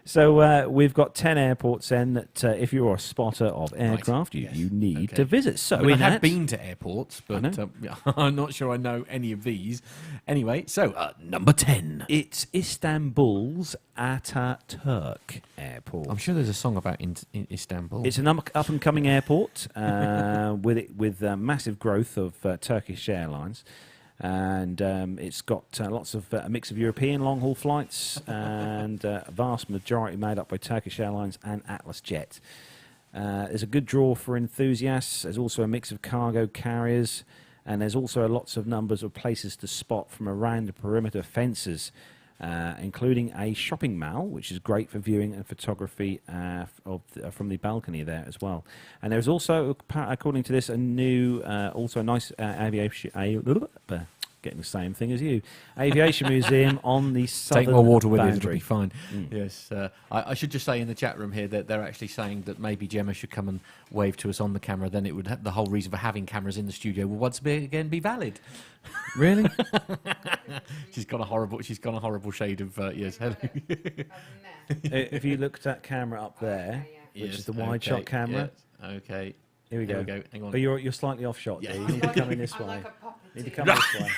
So we've got 10 airports then that if you're a spotter of aircraft, yes. you need Okay. to visit. So I mean, I in have that- been to airports, but know. I'm not sure I know any of these. Anyway, so number 10. It's Istanbul's Ataturk Airport. I'm sure there's a song about in Istanbul. It's an up-and-coming airport with massive growth of Turkish Airlines. And it's got lots of a mix of European long-haul flights and a vast majority made up by Turkish Airlines and Atlas Jet. There's a good draw for enthusiasts. There's also a mix of cargo carriers, and there's also lots of numbers of places to spot from around the perimeter fences, including a shopping mall, which is great for viewing and photography from the balcony there as well. And there's also, according to this, a nice aviation. Getting the same thing as you. Aviation museum on the southern Take more water with you, it'll boundary. be fine. Yes. I should just say in the chat room here that they're actually saying that maybe Gemma should come and wave to us on the camera. Then it would the whole reason for having cameras in the studio will once again be valid. Really? She's got a horrible shade of yes. Hello. If you looked at camera up there, which Yes, is the wide shot camera. yes, okay. Here we There go. we go. Hang on. But you're slightly off shot. Yeah. There. You need to come in this I'm way. like a puppet. You need to come this way.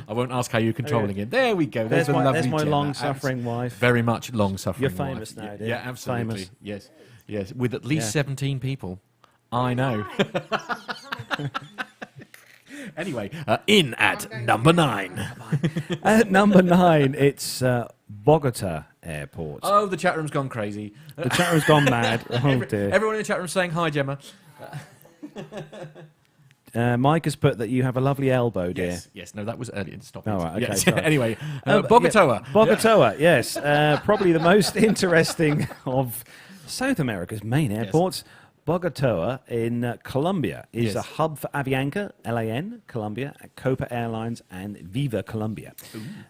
I won't ask how you're controlling it. There we go. There's a my, lovely there's my Gemma. long-suffering wife. Very much long-suffering. You're famous wife. now, dear. Yeah, absolutely. Famous. Yes, yes. With at least Yeah. 17 people. I know. Anyway, in at number 9. At number 9, it's Bogota Airport. Oh, the chat room's gone crazy. The chat room's gone mad. Oh dear. Everyone in the chat room saying hi, Gemma. Mike has put that you have a lovely elbow, dear. Yes, yes. No, that was earlier. Stop it. Oh, right, okay, Yes. sorry. Anyway, Yeah, Bogota. Bogota, yes. Probably the most interesting of South America's main airports. Bogota in Colombia is Yes. a hub for Avianca, LAN, Colombia, Copa Airlines, and Viva Colombia.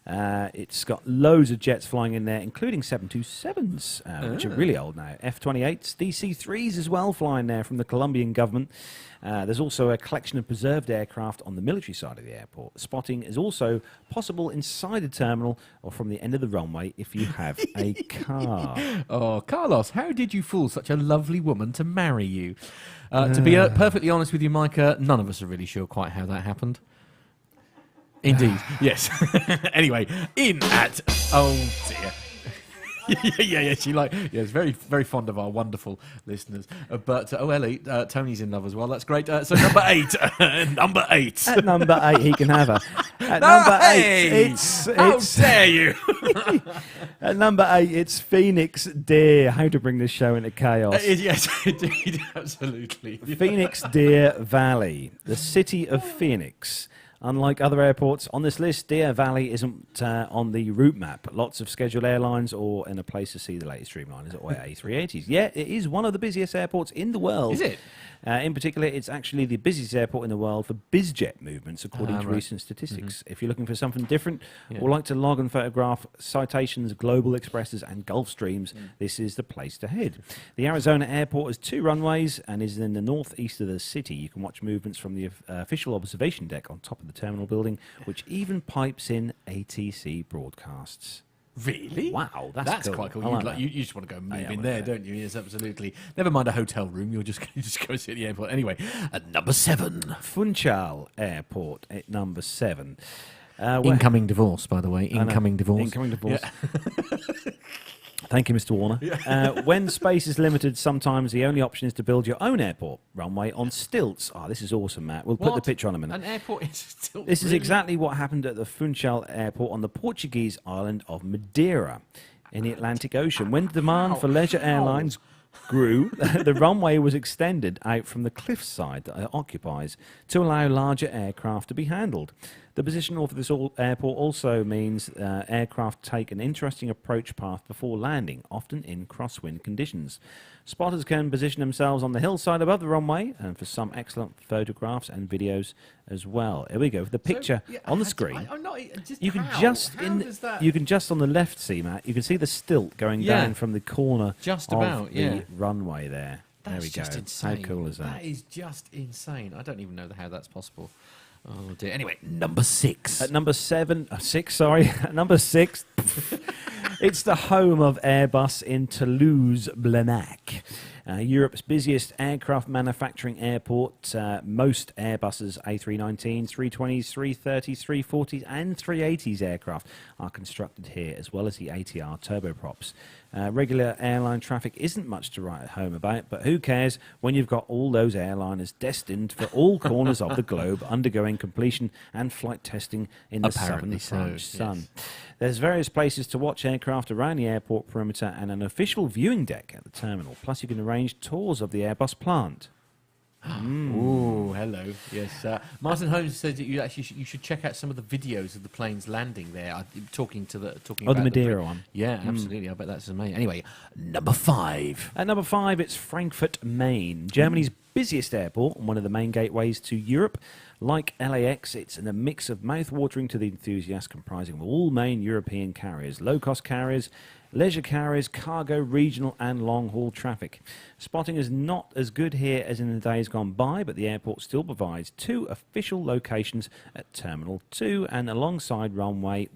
It's got loads of jets flying in there, including 727s, which are really old now. F-28s, DC-3s as well flying there from the Colombian government. There's also a collection of preserved aircraft on the military side of the airport. Spotting is also possible inside the terminal or from the end of the runway if you have a car. Oh, Carlos, how did you fool such a lovely woman to marry you? To be perfectly honest with you, Micah, none of us are really sure quite how that happened. Indeed, yes. Anyway, in at... Oh, dear. yeah, she yes, very, very fond of our wonderful listeners. But Ellie, Tony's in love as well. That's great. So number 8, number 8. At number 8, he can have her. At No, number 8, hey! How dare you? at number 8, it's Phoenix Deer. How to bring this show into chaos. Yes, indeed, absolutely. Phoenix Deer Valley, the city of Phoenix, Unlike other airports on this list, Deer Valley isn't on the route map. Lots of scheduled airlines or in a place to see the latest Dreamliners or A380s. Yet it is one of the busiest airports in the world. Is it? In particular, it's actually the busiest airport in the world for bizjet movements, according to recent statistics. If you're looking for something different or like to log and photograph citations, Global Expresses and Gulfstreams, this is the place to head. The Arizona airport has 2 runways and is in the northeast of the city. You can watch movements from the official observation deck on top of the terminal building, which even pipes in ATC broadcasts. Really? Wow, that's cool. quite cool. Like You just want to go move in there, there, don't you? Yes, absolutely. Never mind a hotel room. You'll just go sit at the airport. Anyway, at number 7. Funchal Airport at number 7. Incoming divorce, by the way. Incoming divorce. Incoming divorce. Yeah. Thank you, Mr. Warner. When space is limited, sometimes the only option is to build your own airport runway on stilts. Oh, this is awesome, Matt. We'll put the picture on a minute. An airport is still. This is exactly what happened at the Funchal Airport on the Portuguese island of Madeira in the Atlantic Ocean. When demand for leisure airlines grew, the runway was extended out from the cliffside that it occupies to allow larger aircraft to be handled. The position of this airport also means aircraft take an interesting approach path before landing, often in crosswind conditions. Spotters can position themselves on the hillside above the runway, and for some excellent photographs and videos as well. Here we go. The picture on the screen. You can just on the left see, Matt. You can see the stilt going down from the corner of the runway there. There we go. Insane. How cool is that? That is just insane. I don't even know how that's possible. Oh dear. Anyway, number 6. At number 7, 6, sorry. At number 6, it's the home of Airbus in Toulouse-Blagnac. Europe's busiest aircraft manufacturing airport. Most Airbuses, A319s, 320s, 330s, 340s and 380s aircraft are constructed here, as well as the ATR turboprops. Regular airline traffic isn't much to write home about, but who cares when you've got all those airliners destined for all corners of the globe, undergoing completion and flight testing in the southern French sun. There's various places to watch aircraft around the airport perimeter and an official viewing deck at the terminal. Plus, you can arrange tours of the Airbus plant. Oh, hello. Yes, Martin Holmes said that you should check out some of the videos of the planes landing there. Talking about the Madeira one. Yeah, absolutely. I bet that's amazing. Anyway, number 5. At number 5, it's Frankfurt, Maine, Germany's busiest airport and one of the main gateways to Europe. Like LAX, it's in a mix of mouth-watering to the enthusiast, comprising of all main European carriers, low-cost carriers, leisure carriers, cargo, regional and long-haul traffic. Spotting is not as good here as in the days gone by, but the airport still provides 2 official locations at Terminal 2 and alongside runway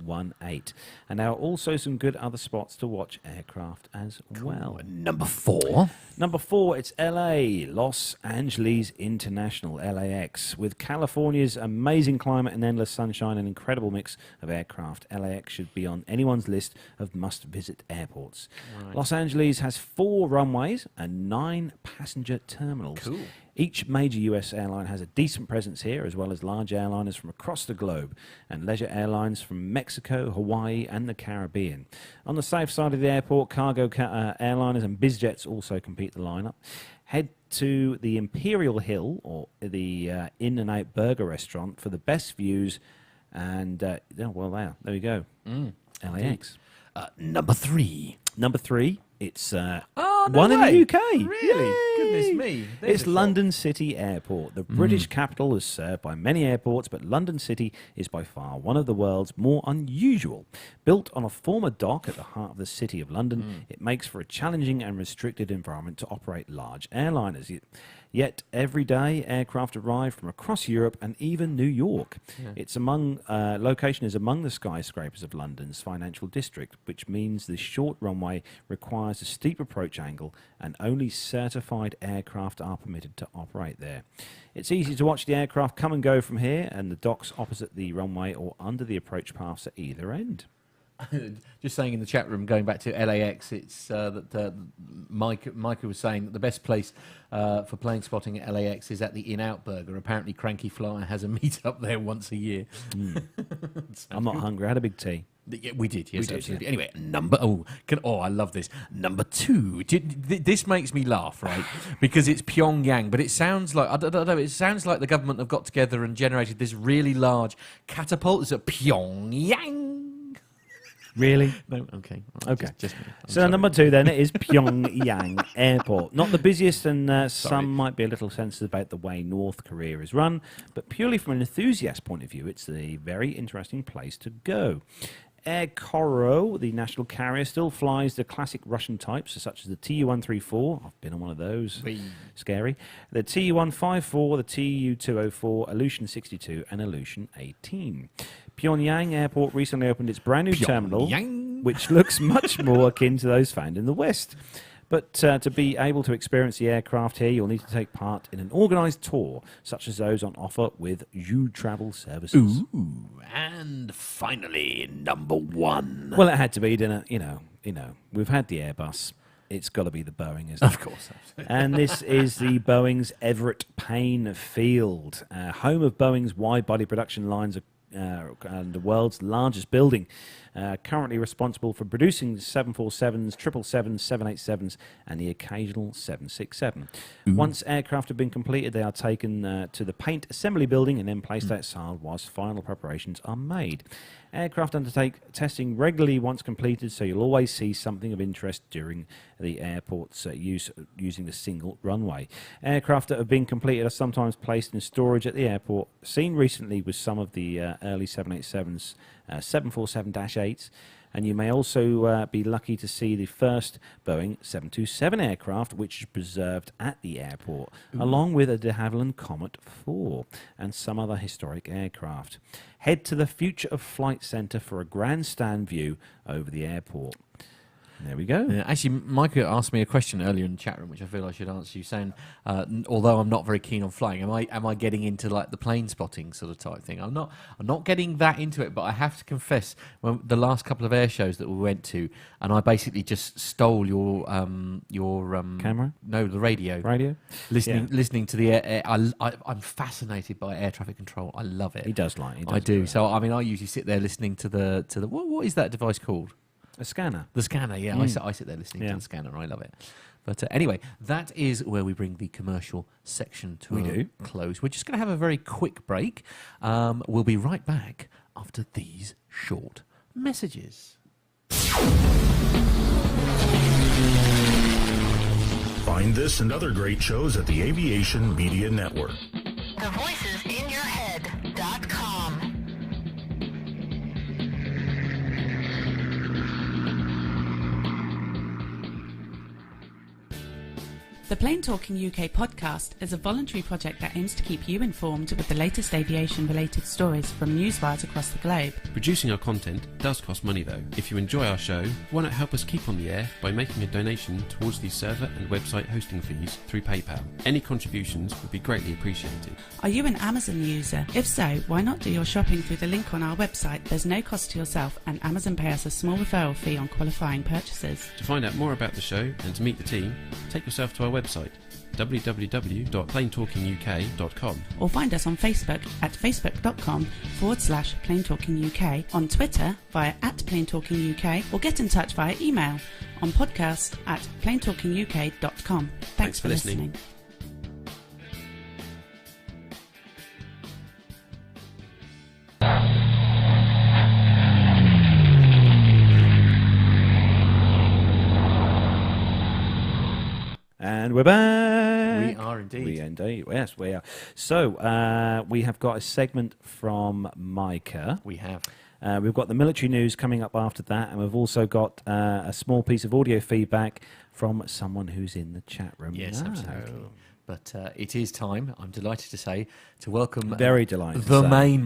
18. And there are also some good other spots to watch aircraft as well. Number 4. Number 4, it's LA, Los Angeles International, LAX. With California's amazing climate and endless sunshine and incredible mix of aircraft, LAX should be on anyone's list of must-visit airports. Right. Los Angeles has 4 runways and 9 passenger terminals. Cool. Each major US airline has a decent presence here, as well as large airliners from across the globe and leisure airlines from Mexico, Hawaii and the Caribbean. On the south side of the airport, cargo airliners and bizjets also compete the lineup. Head to the Imperial Hill, or the In-N-Out Burger restaurant, for the best views. And, there we go. LAX. Number 3. Number 3, it's no one way. in the UK. Really? Yay! Goodness me. There's It's London City Airport. The British capital is served by many airports, but London City is by far one of the world's more unusual. Built on a former dock at the heart of the City of London, it makes for a challenging and restricted environment to operate large airliners. Yet every day, aircraft arrive from across Europe and even New York. Its location is among the skyscrapers of London's financial district, which means the short runway requires a steep approach angle, and only certified aircraft are permitted to operate there. It's easy to watch the aircraft come and go from here, and the docks opposite the runway or under the approach paths at either end. Just saying in the chat room, going back to LAX, it's that Micah was saying that the best place for plane spotting at LAX is at the In-Out Burger. Apparently, Cranky Flyer has a meet-up there once a year. I'm not hungry. I had a big tea. Yeah, we did, yes, We did, absolutely. Anyway, I love this. Number 2. This makes me laugh, right? Because it's Pyongyang, but it sounds like, I don't know, it sounds like the government have got together and generated this really large catapult. It's at Pyongyang. Really? No, okay. Okay. Just me. I'm So sorry. number 2 then is Pyongyang Airport. Not the busiest, and some might be a little sensitive about the way North Korea is run, but purely from an enthusiast point of view, it's a very interesting place to go. Air Koryo, the national carrier, still flies the classic Russian types, such as the Tu-134. I've been on one of those. Scary. The Tu-154, the Tu-204, Aleutian 62, and Aleutian 18. Pyongyang Airport recently opened its brand new terminal, which looks much more akin to those found in the West. But to be able to experience the aircraft here, you'll need to take part in an organised tour, such as those on offer with U Travel Services. Ooh, and finally, number 1. Well, it had to be, didn't it? You know, we've had the Airbus. It's got to be the Boeing, isn't it? Of course. And this is the Boeing's Everett Payne Field, home of Boeing's wide-body production lines and the world's largest building, currently responsible for producing 747s, 777s, 787s, and the occasional 767. Once aircraft have been completed, they are taken to the paint assembly building and then placed outside whilst final preparations are made. Aircraft undertake testing regularly once completed, so you'll always see something of interest during the airport's using the single runway. Aircraft that have been completed are sometimes placed in storage at the airport. Seen recently with some of the early 787s, 747-8s, and you may also be lucky to see the first Boeing 727 aircraft, which is preserved at the airport, along with a de Havilland Comet 4 and some other historic aircraft. Head to the Future of Flight Centre for a grandstand view over the airport. There we go. Actually, Micah asked me a question earlier in the chat room, which I feel I should answer you, saying, although I'm not very keen on flying, am I getting into like the plane spotting sort of type thing? I'm not getting that into it, but I have to confess, when the last couple of air shows that we went to, and I basically just stole your Camera? No, the radio. Radio? Listening to the air. I'm fascinated by air traffic control. I love it. He does like it. I do. So I mean, I usually sit there listening to the what is that device called? A scanner. The scanner, yeah. I sit there listening to the scanner. I love it. But anyway, that is where we bring the commercial section to a close. We're just going to have a very quick break. We'll be right back after these short messages. Find this and other great shows at the Aviation Media Network. The voicesinyourhead.com. The Plain Talking UK podcast is a voluntary project that aims to keep you informed with the latest aviation-related stories from newswires across the globe. Producing our content does cost money though. If you enjoy our show, why not help us keep on the air by making a donation towards the server and website hosting fees through PayPal. Any contributions would be greatly appreciated. Are you an Amazon user? If so, why not do your shopping through the link on our website? There's no cost to yourself, and Amazon pay us a small referral fee on qualifying purchases. To find out more about the show and to meet the team, take yourself to our website www.plaintalkinguk.com, or find us on Facebook at facebook.com/plaintalkinguk, on Twitter via @plaintalkinguk, or get in touch via email on podcast@plaintalkinguk.com. Thanks for listening. And we're back. We are indeed. We indeed. Yes, we are. So we have got a segment from Micah. We have. We've got the military news coming up after that, and we've also got a small piece of audio feedback from someone who's in the chat room. Yes, now. absolutely. But it is time, I'm delighted to say, to welcome Very delighted to the say. Maine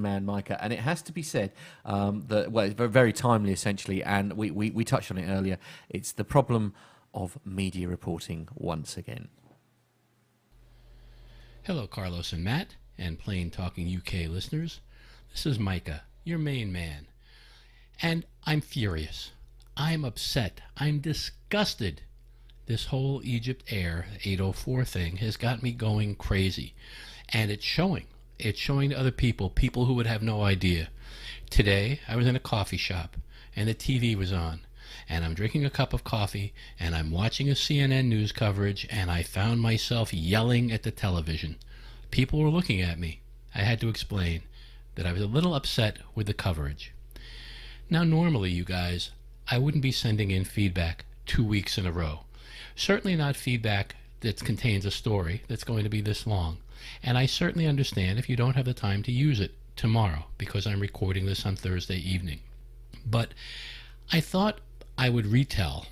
Man, Micah. And it has to be said that, well, it's very, very timely, essentially, and we touched on it earlier. It's the problem of media reporting once again. Hello, Carlos and Matt, and Plain Talking UK listeners. This is Micah, your Maine Man. And I'm furious. I'm upset. I'm disgusted. This whole Egypt Air 804 thing has got me going crazy. And it's showing. It's showing to other people who would have no idea. Today, I was in a coffee shop, and the TV was on. And I'm drinking a cup of coffee, and I'm watching a CNN news coverage, and I found myself yelling at the television. People were looking at me. I had to explain that I was a little upset with the coverage. Now, normally, you guys, I wouldn't be sending in feedback 2 weeks in a row. Certainly not feedback that contains a story that's going to be this long. And I certainly understand if you don't have the time to use it tomorrow, because I'm recording this on Thursday evening. But I thought I would retell,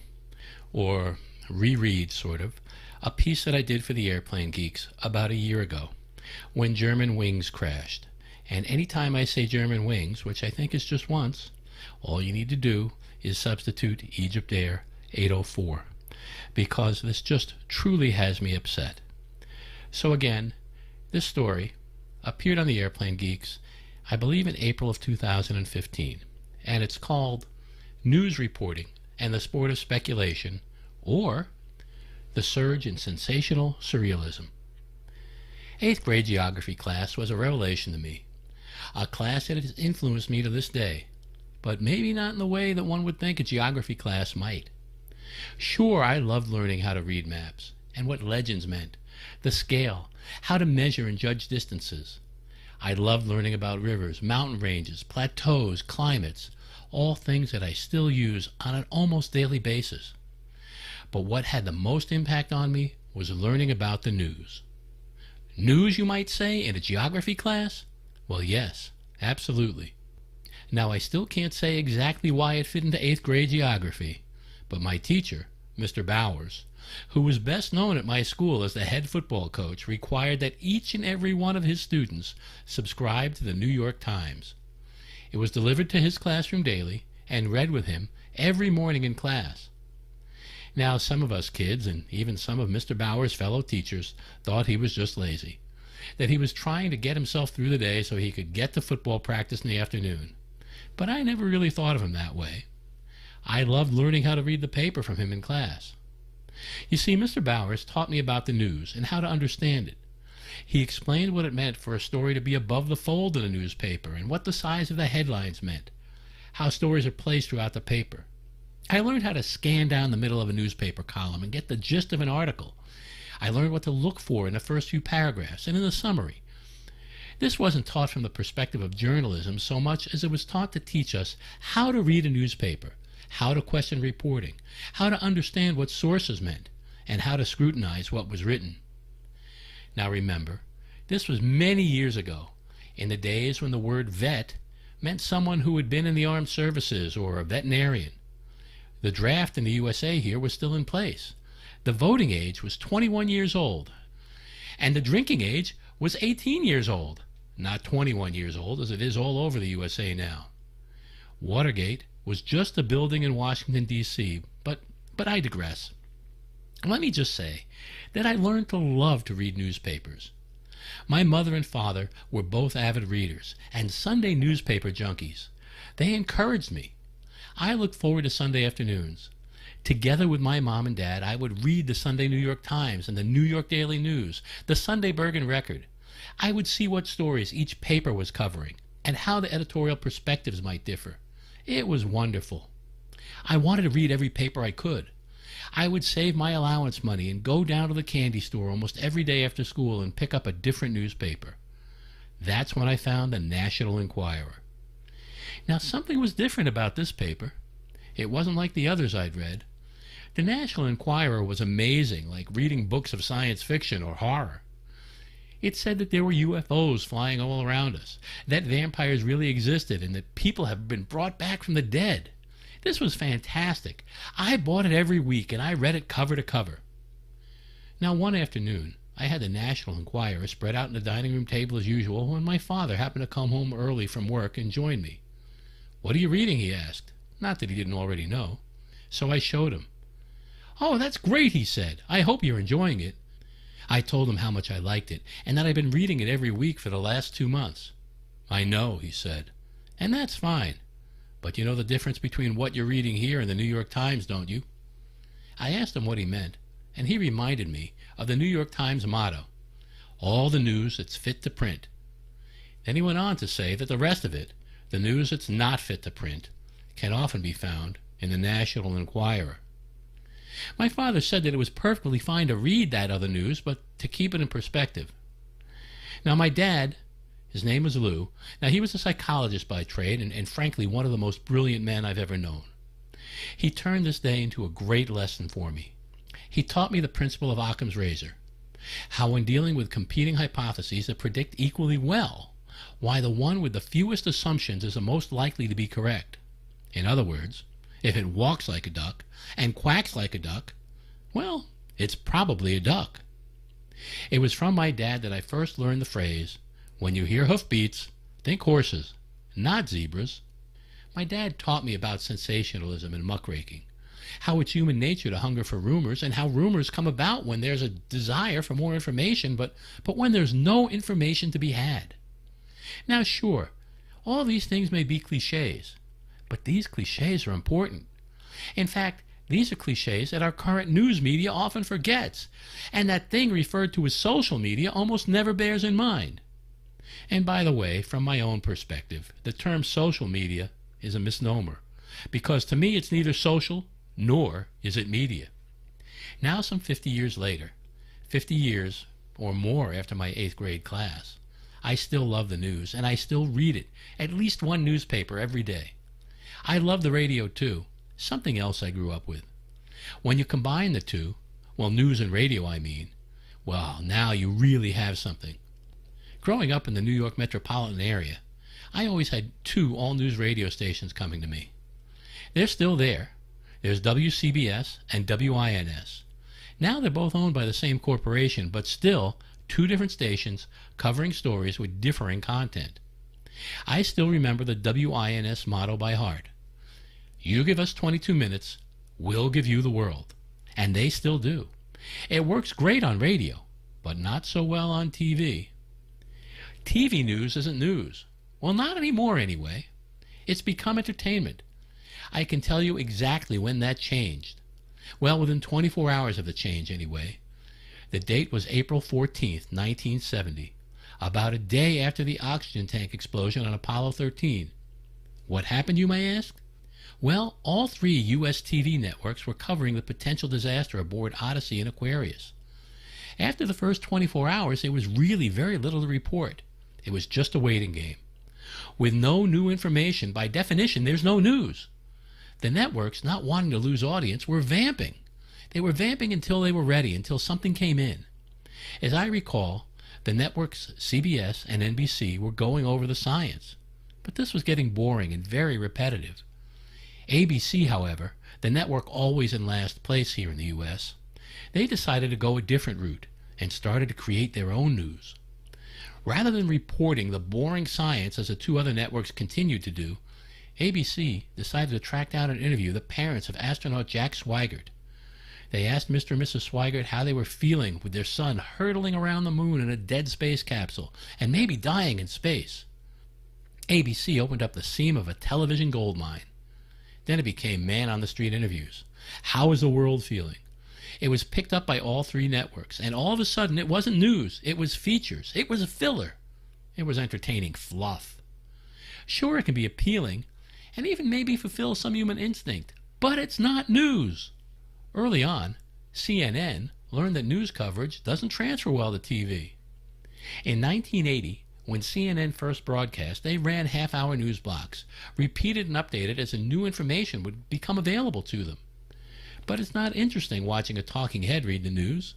or reread sort of, a piece that I did for the Airplane Geeks about a year ago, when German wings crashed. And anytime I say German wings, which I think is just once, all you need to do is substitute Egypt Air 804, because this just truly has me upset. So again, this story appeared on the Airplane Geeks, I believe in April of 2015, and it's called News Reporting and the Sport of Speculation, or The Surge in Sensational Surrealism. 8th grade geography class was a revelation to me, a class that has influenced me to this day, but maybe not in the way that one would think a geography class might. Sure, I loved learning how to read maps, and what legends meant, the scale, how to measure and judge distances. I loved learning about rivers, mountain ranges, plateaus, climates, all things that I still use on an almost daily basis. But what had the most impact on me was learning about the news. News, you might say, in a geography class? Well, yes, absolutely. Now, I still can't say exactly why it fit into 8th grade geography, but my teacher, Mr. Bowers, who was best known at my school as the head football coach, required that each and every one of his students subscribe to the New York Times. It was delivered to his classroom daily and read with him every morning in class. Now, some of us kids, and even some of Mr. Bowers' fellow teachers, thought he was just lazy, that he was trying to get himself through the day so he could get to football practice in the afternoon. But I never really thought of him that way. I loved learning how to read the paper from him in class. You see, Mr. Bowers taught me about the news and how to understand it. He explained what it meant for a story to be above the fold in a newspaper and what the size of the headlines meant, how stories are placed throughout the paper. I learned how to scan down the middle of a newspaper column and get the gist of an article. I learned what to look for in the first few paragraphs and in the summary. This wasn't taught from the perspective of journalism so much as it was taught to teach us how to read a newspaper, how to question reporting, how to understand what sources meant, and how to scrutinize what was written. Now remember, this was many years ago, in the days when the word vet meant someone who had been in the armed services or a veterinarian. The draft in the USA here was still in place. The voting age was 21 years old, and the drinking age was 18 years old, not 21 years old as it is all over the USA now. Watergate was just a building in Washington, D.C., but I digress. Let me just say that I learned to love to read newspapers. My mother and father were both avid readers and Sunday newspaper junkies. They encouraged me. I looked forward to Sunday afternoons. Together with my mom and dad, I would read the Sunday New York Times and the New York Daily News, the Sunday Bergen Record. I would see what stories each paper was covering and how the editorial perspectives might differ. It was wonderful. I wanted to read every paper I could. I would save my allowance money and go down to the candy store almost every day after school and pick up a different newspaper. That's when I found the National Enquirer. Now, something was different about this paper. It wasn't like the others I'd read. The National Enquirer was amazing, like reading books of science fiction or horror. It said that there were UFOs flying all around us, that vampires really existed, and that people have been brought back from the dead. This was fantastic. I bought it every week, and I read it cover to cover. Now, one afternoon, I had the National Enquirer spread out on the dining room table as usual when my father happened to come home early from work and join me. "What are you reading?" he asked. Not that he didn't already know. So I showed him. "Oh, that's great," he said. "I hope you're enjoying it." I told him how much I liked it, and that I'd been reading it every week for the last 2 months. "I know," he said, "and that's fine. But you know the difference between what you're reading here and the New York Times, don't you? I asked him what he meant, and he reminded me of the New York Times motto, all the news that's fit to print. Then he went on to say that the rest of it, the news that's not fit to print, can often be found in the National Enquirer. My father said that it was perfectly fine to read that other news, but to keep it in perspective. Now my dad, his name was Lou. Now he was a psychologist by trade and frankly one of the most brilliant men I've ever known. He turned this day into a great lesson for me. He taught me the principle of Occam's razor, how when dealing with competing hypotheses that predict equally well, why the one with the fewest assumptions is the most likely to be correct. In other words, if it walks like a duck and quacks like a duck, well, it's probably a duck. It was from my dad that I first learned the phrase, when you hear hoofbeats, think horses, not zebras. My dad taught me about sensationalism and muckraking, how it's human nature to hunger for rumors, and how rumors come about when there's a desire for more information, but when there's no information to be had. Now sure, all these things may be cliches, but these cliches are important. In fact, these are cliches that our current news media often forgets, and that thing referred to as social media almost never bears in mind. And by the way, from my own perspective, the term social media is a misnomer, because to me it's neither social nor is it media. Now some 50 years later, 50 years or more after my 8th grade class, I still love the news, and I still read it, at least one newspaper every day. I love the radio too, something else I grew up with. When you combine the two, well, news and radio I mean, well, now you really have something. Growing up in the New York metropolitan area, I always had 2 all-news radio stations coming to me. They're still there. There's WCBS and WINS. Now they're both owned by the same corporation, but still 2 different stations covering stories with differing content. I still remember the WINS motto by heart. You give us 22 minutes, we'll give you the world. And they still do. It works great on radio, but not so well on TV. TV news isn't news. Well, not anymore anyway. It's become entertainment. I can tell you exactly when that changed. Well, within 24 hours of the change anyway. The date was April 14th, 1970, about a day after the oxygen tank explosion on Apollo 13. What happened, you may ask? Well, all 3 U.S. TV networks were covering the potential disaster aboard Odyssey and Aquarius. After the first 24 hours, there was really very little to report. It was just a waiting game. With no new information, by definition, there's no news. The networks, not wanting to lose audience, were vamping. They were vamping until they were ready, until something came in. As I recall, the networks CBS and NBC were going over the science. But this was getting boring and very repetitive. ABC, however, the network always in last place here in the U.S., they decided to go a different route and started to create their own news. Rather than reporting the boring science as the 2 other networks continued to do, ABC decided to track down and interview the parents of astronaut Jack Swigert. They asked Mr. and Mrs. Swigert how they were feeling with their son hurtling around the moon in a dead space capsule and maybe dying in space. ABC opened up the seam of a television goldmine. Then it became man-on-the-street interviews. How is the world feeling? It was picked up by all 3 networks, and all of a sudden it wasn't news, it was features, it was a filler. It was entertaining fluff. Sure, it can be appealing, and even maybe fulfill some human instinct, but it's not news. Early on, CNN learned that news coverage doesn't transfer well to TV. In 1980, when CNN first broadcast, they ran half-hour news blocks, repeated and updated as the new information would become available to them. But it's not interesting watching a talking head read the news.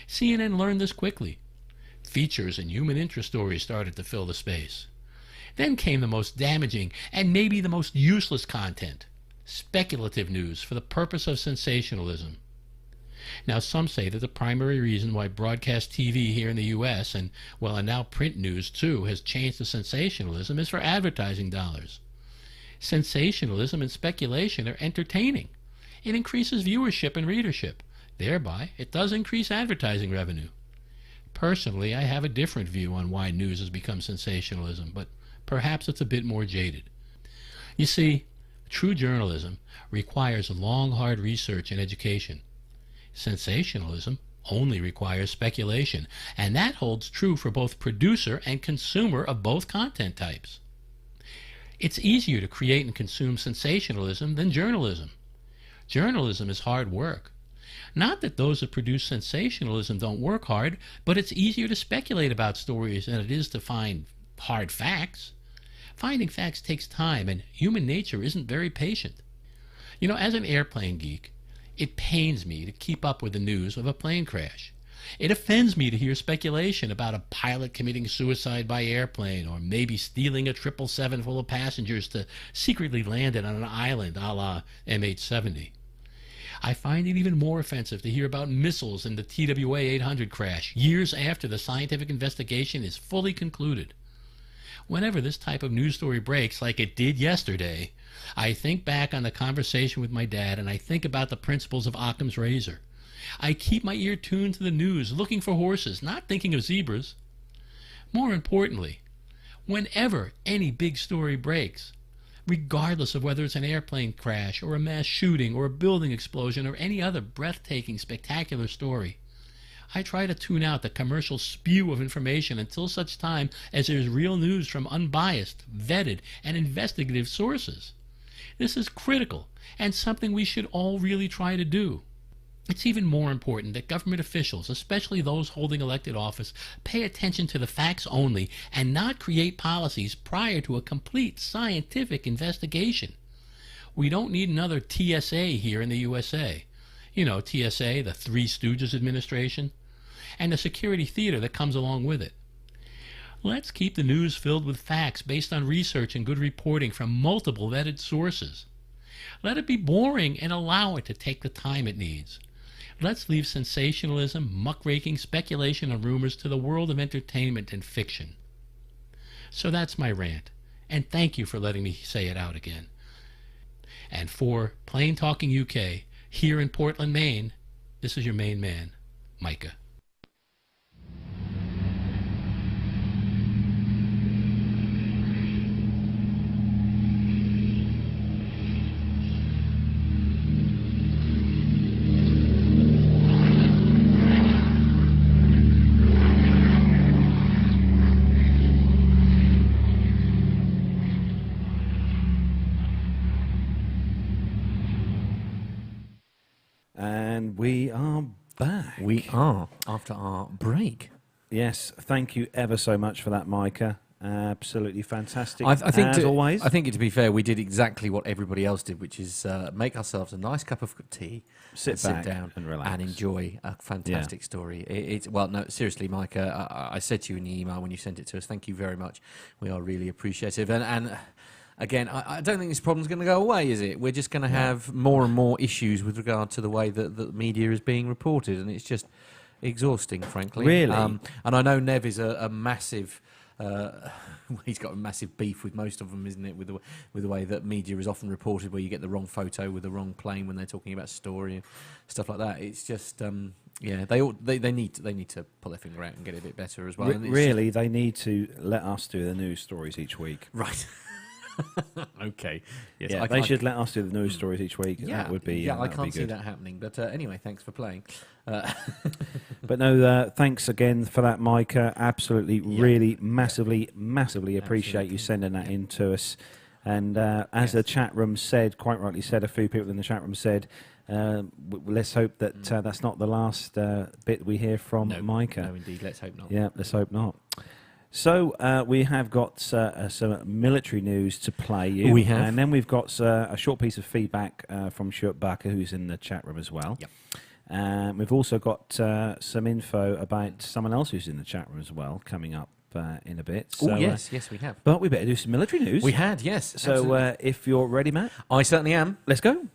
CNN learned this quickly. Features and human interest stories started to fill the space. Then came the most damaging and maybe the most useless content, speculative news for the purpose of sensationalism. Now some say that the primary reason why broadcast TV here in the U.S. and now print news too has changed to sensationalism is for advertising dollars. Sensationalism and speculation are entertaining. It increases viewership and readership. Thereby, it does increase advertising revenue. Personally, I have a different view on why news has become sensationalism, but perhaps it's a bit more jaded. You see, true journalism requires long, hard research and education. Sensationalism only requires speculation, and that holds true for both producer and consumer of both content types. It's easier to create and consume sensationalism than journalism. Journalism is hard work. Not that those that produce sensationalism don't work hard, but it's easier to speculate about stories than it is to find hard facts. Finding facts takes time, and human nature isn't very patient. You know, as an airplane geek, it pains me to keep up with the news of a plane crash. It offends me to hear speculation about a pilot committing suicide by airplane, or maybe stealing a 777 full of passengers to secretly land it on an island a la MH-70. I find it even more offensive to hear about missiles in the TWA 800 crash years after the scientific investigation is fully concluded. Whenever this type of news story breaks, like it did yesterday, I think back on the conversation with my dad, and I think about the principles of Occam's razor. I keep my ear tuned to the news, looking for horses, not thinking of zebras. More importantly, whenever any big story breaks, regardless of whether it's an airplane crash or a mass shooting or a building explosion or any other breathtaking, spectacular story, I try to tune out the commercial spew of information until such time as there's real news from unbiased, vetted, and investigative sources. This is critical and something we should all really try to do. It's even more important that government officials, especially those holding elected office, pay attention to the facts only and not create policies prior to a complete scientific investigation. We don't need another TSA here in the USA. You know, TSA, the Three Stooges administration, and the security theater that comes along with it. Let's keep the news filled with facts based on research and good reporting from multiple vetted sources. Let it be boring and allow it to take the time it needs. Let's leave sensationalism, muckraking, speculation, and rumors to the world of entertainment and fiction. So that's my rant, and thank you for letting me say it out again. And for Plain Talking UK, here in Portland, Maine, this is your Maine Man, Micah. And we are back. We are, after our break. Yes, thank you ever so much for that, Micah. Absolutely fantastic. I think as always. I think, to be fair, we did exactly what everybody else did, which is make ourselves a nice cup of tea, sit down and relax and enjoy a fantastic story. Well, no, seriously, Micah, I said to you in the email when you sent it to us, thank you very much. We are really appreciative. And again, I don't think this problem's going to go away, is it? We're just going to have more and more issues with regard to the way that the media is being reported, and it's just exhausting, frankly. Really? And I know Nev is a massive... he's got a massive beef with most of them, isn't it? With the way that media is often reported, where you get the wrong photo with the wrong plane when they're talking about story and stuff like that. It's just, yeah, they need to pull their finger out and get it a bit better as well. Really, they need to let us do the news stories each week. Right. Okay. Yes, Yeah, they should let us do the news stories each week. Yeah, that would be. Yeah, I that would can't be see good. that happening. But anyway, thanks for playing. But no, thanks again for that, Micah. Absolutely, really, massively appreciate you sending that in to us. And as the chat room said, quite rightly said, a few people in the chat room said, let's hope that that's not the last bit we hear from Micah. No, indeed. Let's hope not. Yeah, let's hope not. So we have got some military news to play you. We have. And then we've got a short piece of feedback from Stuart Barker, who's in the chat room as well. Yep. We've also got some info about someone else who's in the chat room as well, coming up in a bit. So, yes, we have. But we better do some military news. We had, yes. So if you're ready, Matt. I certainly am. Let's go.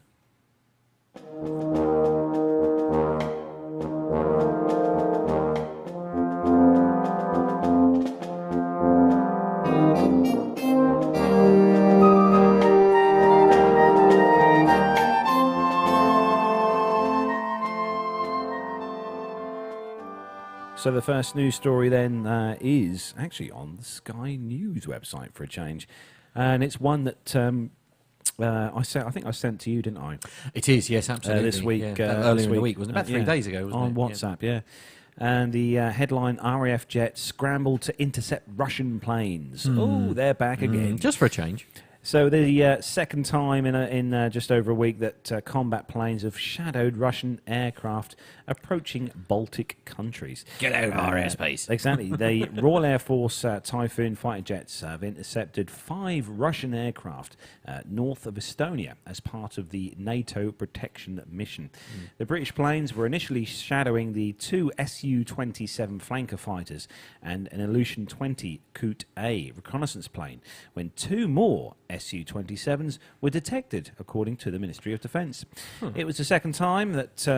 So the first news story then is actually on the Sky News website for a change. And it's one that I think I sent to you, didn't I? It is, yes, absolutely. This week, earlier in the week, wasn't it? About 3 days ago, wasn't on it? WhatsApp, yeah. And the headline: RAF jets scrambled to intercept Russian planes. Oh, they're back again. Just for a change. So the second time in just over a week that combat planes have shadowed Russian aircraft approaching Baltic countries. Get out of our airspace. Exactly. The Royal Air Force Typhoon fighter jets have intercepted 5 Russian aircraft north of Estonia as part of the NATO protection mission. The British planes were initially shadowing the 2 Su-27 flanker fighters and an Ilyushin 20 Kut-A reconnaissance plane when 2 more Su-27s were detected, according to the Ministry of Defence. It was the second time that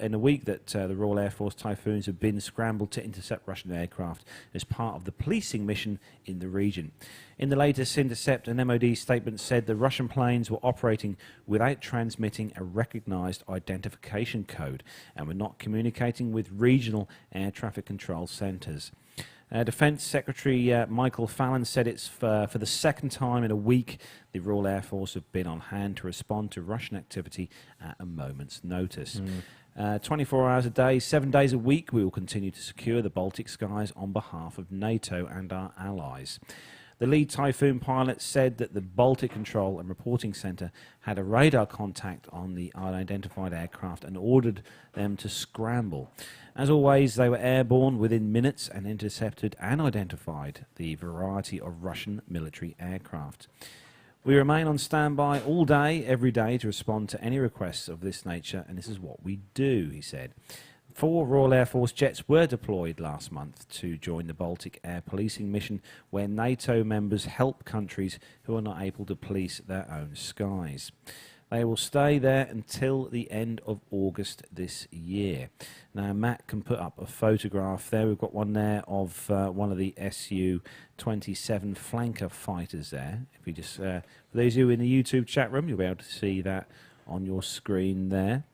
in a week that the Royal Air Force Typhoons have been scrambled to intercept Russian aircraft as part of the policing mission in the region. In the latest intercept, an MOD statement said the Russian planes were operating without transmitting a recognised identification code and were not communicating with regional air traffic control centres. Defence Secretary Michael Fallon said it's for the second time in a week the Royal Air Force have been on hand to respond to Russian activity at a moment's notice. 24 hours a day, 7 days a week, we will continue to secure the Baltic skies on behalf of NATO and our allies. The lead Typhoon pilot said that the Baltic Control and Reporting Centre had a radar contact on the unidentified aircraft and ordered them to scramble. As always, they were airborne within minutes and intercepted and identified the variety of Russian military aircraft. We remain on standby all day, every day, to respond to any requests of this nature, and this is what we do, he said. 4 Royal Air Force jets were deployed last month to join the Baltic Air Policing Mission, where NATO members help countries who are not able to police their own skies. They will stay there until the end of August this year. Now, Matt can put up a photograph there. We've got one there of one of the Su-27 flanker fighters there. If you just, for those of you in the YouTube chat room, you'll be able to see that on your screen there.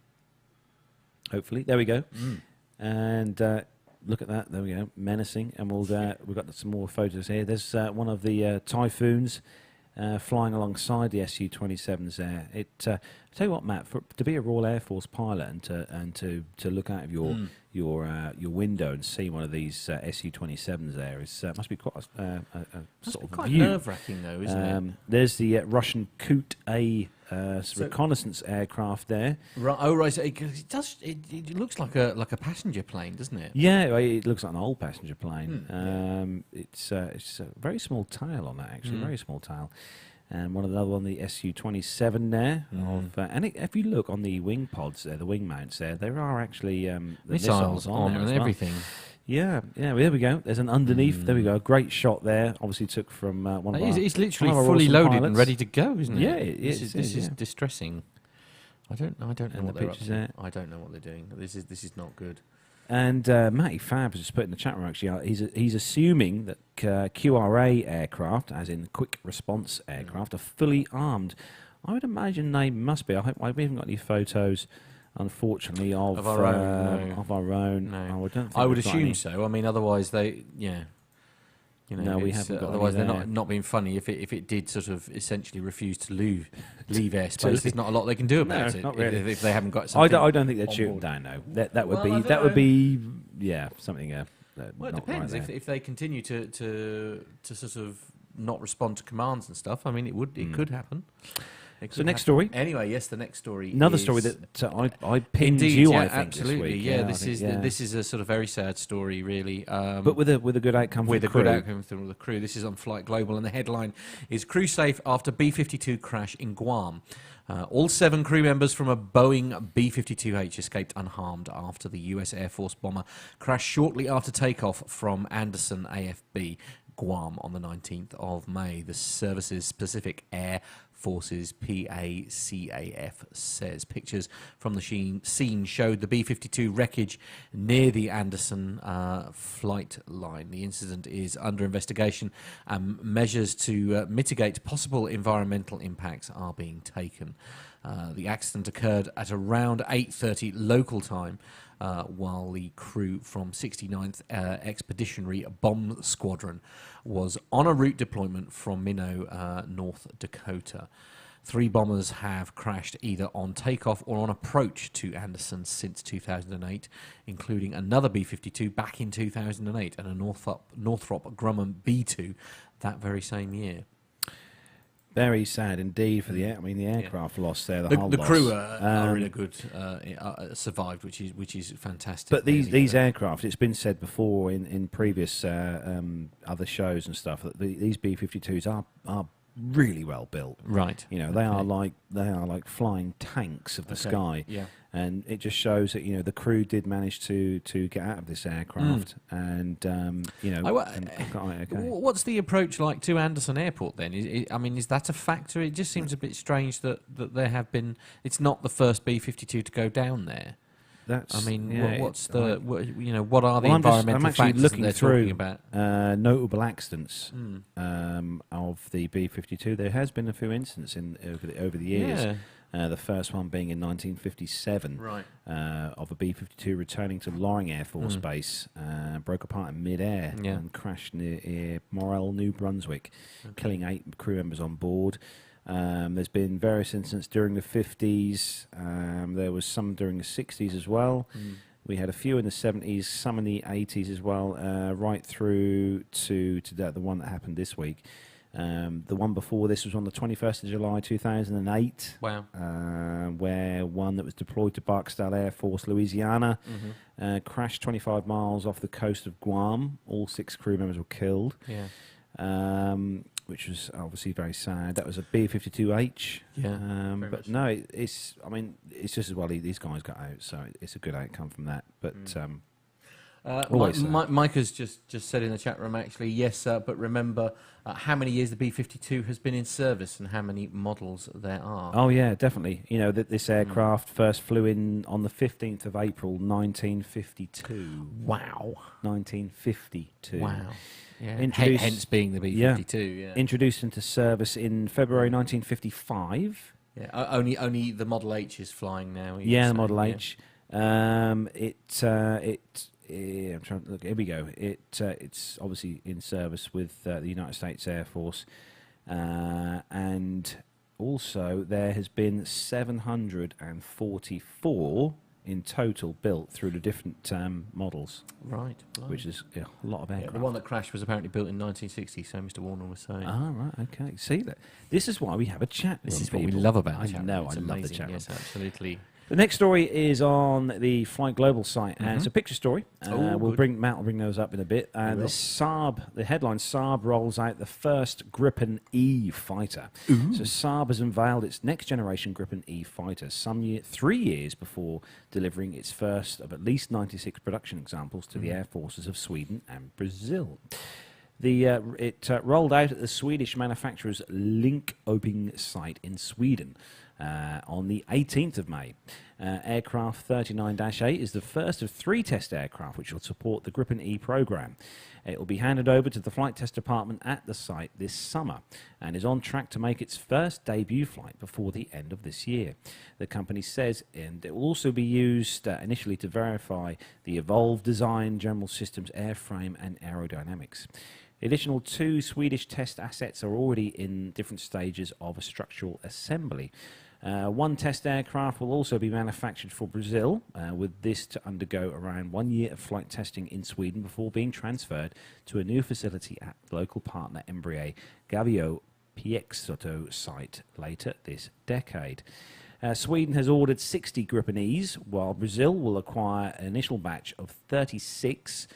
Hopefully, there we go. And look at that. There we go, menacing. And we've got some more photos here. There's one of the Typhoons flying alongside the Su-27s there. I tell you what, Matt, to be a Royal Air Force pilot and to look out of your window and see one of these Su-27s there must be quite a sort of quite view. nerve-wracking, though, isn't it? There's the Russian Kut-A reconnaissance aircraft there. Right. Oh, right. So it looks like a passenger plane, doesn't it? Yeah, it looks like an old passenger plane. It's a very small tail on that, actually, very small tail. And another one, the Su-27 there. If you look on the wing pods there, the wing mounts there are actually the missiles on there and as well. everything. Yeah, there we go. There's an underneath. There we go. A great shot there. Obviously took from one of our. It's literally one of our fully awesome loaded pilots. and ready to go, isn't it? Yeah, This is distressing. I don't know And what the they're up pictures to. there. I don't know what they're doing. This is not good. And Matty Fab has just put in the chat room, actually, he's assuming that QRA aircraft, as in quick response aircraft, are fully armed. I would imagine they must be. We haven't got any photos, unfortunately, of our own. No. Of our own. No. I would assume so. I mean, otherwise they, No, we haven't got otherwise any they're there. not being funny. If it did sort of essentially refuse to leave airspace, there's not a lot they can do about it. Not really. If they haven't got I something. don't think they'd on shoot them board. down, though. That would Well, I be don't would know. be something. Well, it not depends. right there. If they continue to sort of not respond to commands and stuff, I mean, it could happen. So next story. Anyway, yes, the next story. Another is story that I pinned Indeed, you. yeah, I think absolutely. this week. Yeah, I this think, this is a sort of very sad story, really. but with a good outcome. With for a the crew. good outcome for the crew. This is on Flight Global, and the headline is "Crew Safe After B-52 Crash in Guam." All 7 crew members from a Boeing B-52H escaped unharmed after the US Air Force bomber crashed shortly after takeoff from Anderson AFB, Guam, on the 19th of May. The service's Pacific Air Forces PACAF says pictures from the scene showed the B-52 wreckage near the Anderson flight line. The incident is under investigation and measures to mitigate possible environmental impacts are being taken. The accident occurred at around 8:30 local time while the crew from 69th Expeditionary Bomb Squadron was on a route deployment from Minnow, North Dakota. 3 bombers have crashed either on takeoff or on approach to Anderson since 2008, including another B-52 back in 2008 and a Northrop Grumman B-2 that very same year. Very sad indeed for the aircraft lost there. The hull The loss. crew are in a good survived, which is fantastic. But these aircraft, it's been said before in previous other shows and stuff that these B-52s are really well built. Right. You know, they are like flying tanks of the sky. Yeah. And it just shows that, you know, the crew did manage to get out of this aircraft and you know. What's the approach like to Anderson Airport then? Is that a factor? It just seems a bit strange that there have been. It's not the first B-52 to go down there. What are the environmental I'm factors looking that they're through talking about? Notable accidents of the B-52. There has been a few incidents over the years. Yeah. The first one being in 1957, Right. Of a B-52 returning to Loring Air Force Base, broke apart in mid-air and crashed near Morel, New Brunswick, killing 8 crew members on board. There's been various incidents during the 50s. There was some during the 60s as well. We had a few in the 70s, some in the 80s as well, right through to the one that happened this week. The one before this was on the 21st of July 2008. Wow. Where one that was deployed to Barksdale Air Force, Louisiana, crashed 25 miles off the coast of Guam. All 6 crew members were killed. Yeah. Which was obviously very sad. That was a B-52H. Yeah. But no, it's just as well these guys got out, so it's a good outcome from that. But Mike has just said in the chat room, actually, yes, but remember how many years the B-52 has been in service and how many models there are. Oh, yeah, definitely. You know, that this aircraft first flew in on the 15th of April, 1952. Wow. 1952. Wow. Yeah. Hence being the B-52, yeah. Introduced into service in February 1955. Yeah, only the Model H is flying now. Yeah, the Model H. I'm trying to look. Here we go. It's obviously in service with the United States Air Force, and also there has been 744 in total built through the different models. Right. Which is a lot of aircraft. The one that crashed was apparently built in 1960, so Mr. Warner was saying. Ah, right, okay. See that. This is why we have a chat room. This is what we love about I the chat know. room. It's I love the amazing. chat room. Yes, absolutely. The next story is on the Flight Global site, and it's a picture story. Matt will bring those up in a bit. And the headline: Saab rolls out the first Gripen E fighter. So Saab has unveiled its next generation Gripen E fighter 3 years before delivering its first of at least 96 production examples to the air forces of Sweden and Brazil. It rolled out at the Swedish manufacturer's Linköping site in Sweden on the 18th of May. Aircraft 39-8 is the first of 3 test aircraft which will support the Gripen E program. It will be handed over to the flight test department at the site this summer and is on track to make its first debut flight before the end of this year. The company says, and it will also be used initially to verify the evolved design, general systems, airframe and aerodynamics. Additional 2 Swedish test assets are already in different stages of a structural assembly. 1 test aircraft will also be manufactured for Brazil, with this to undergo around 1 year of flight testing in Sweden before being transferred to a new facility at local partner Embraer Gavio Piexoto site later this decade. Sweden has ordered 60 Gripen Es, while Brazil will acquire an initial batch of 36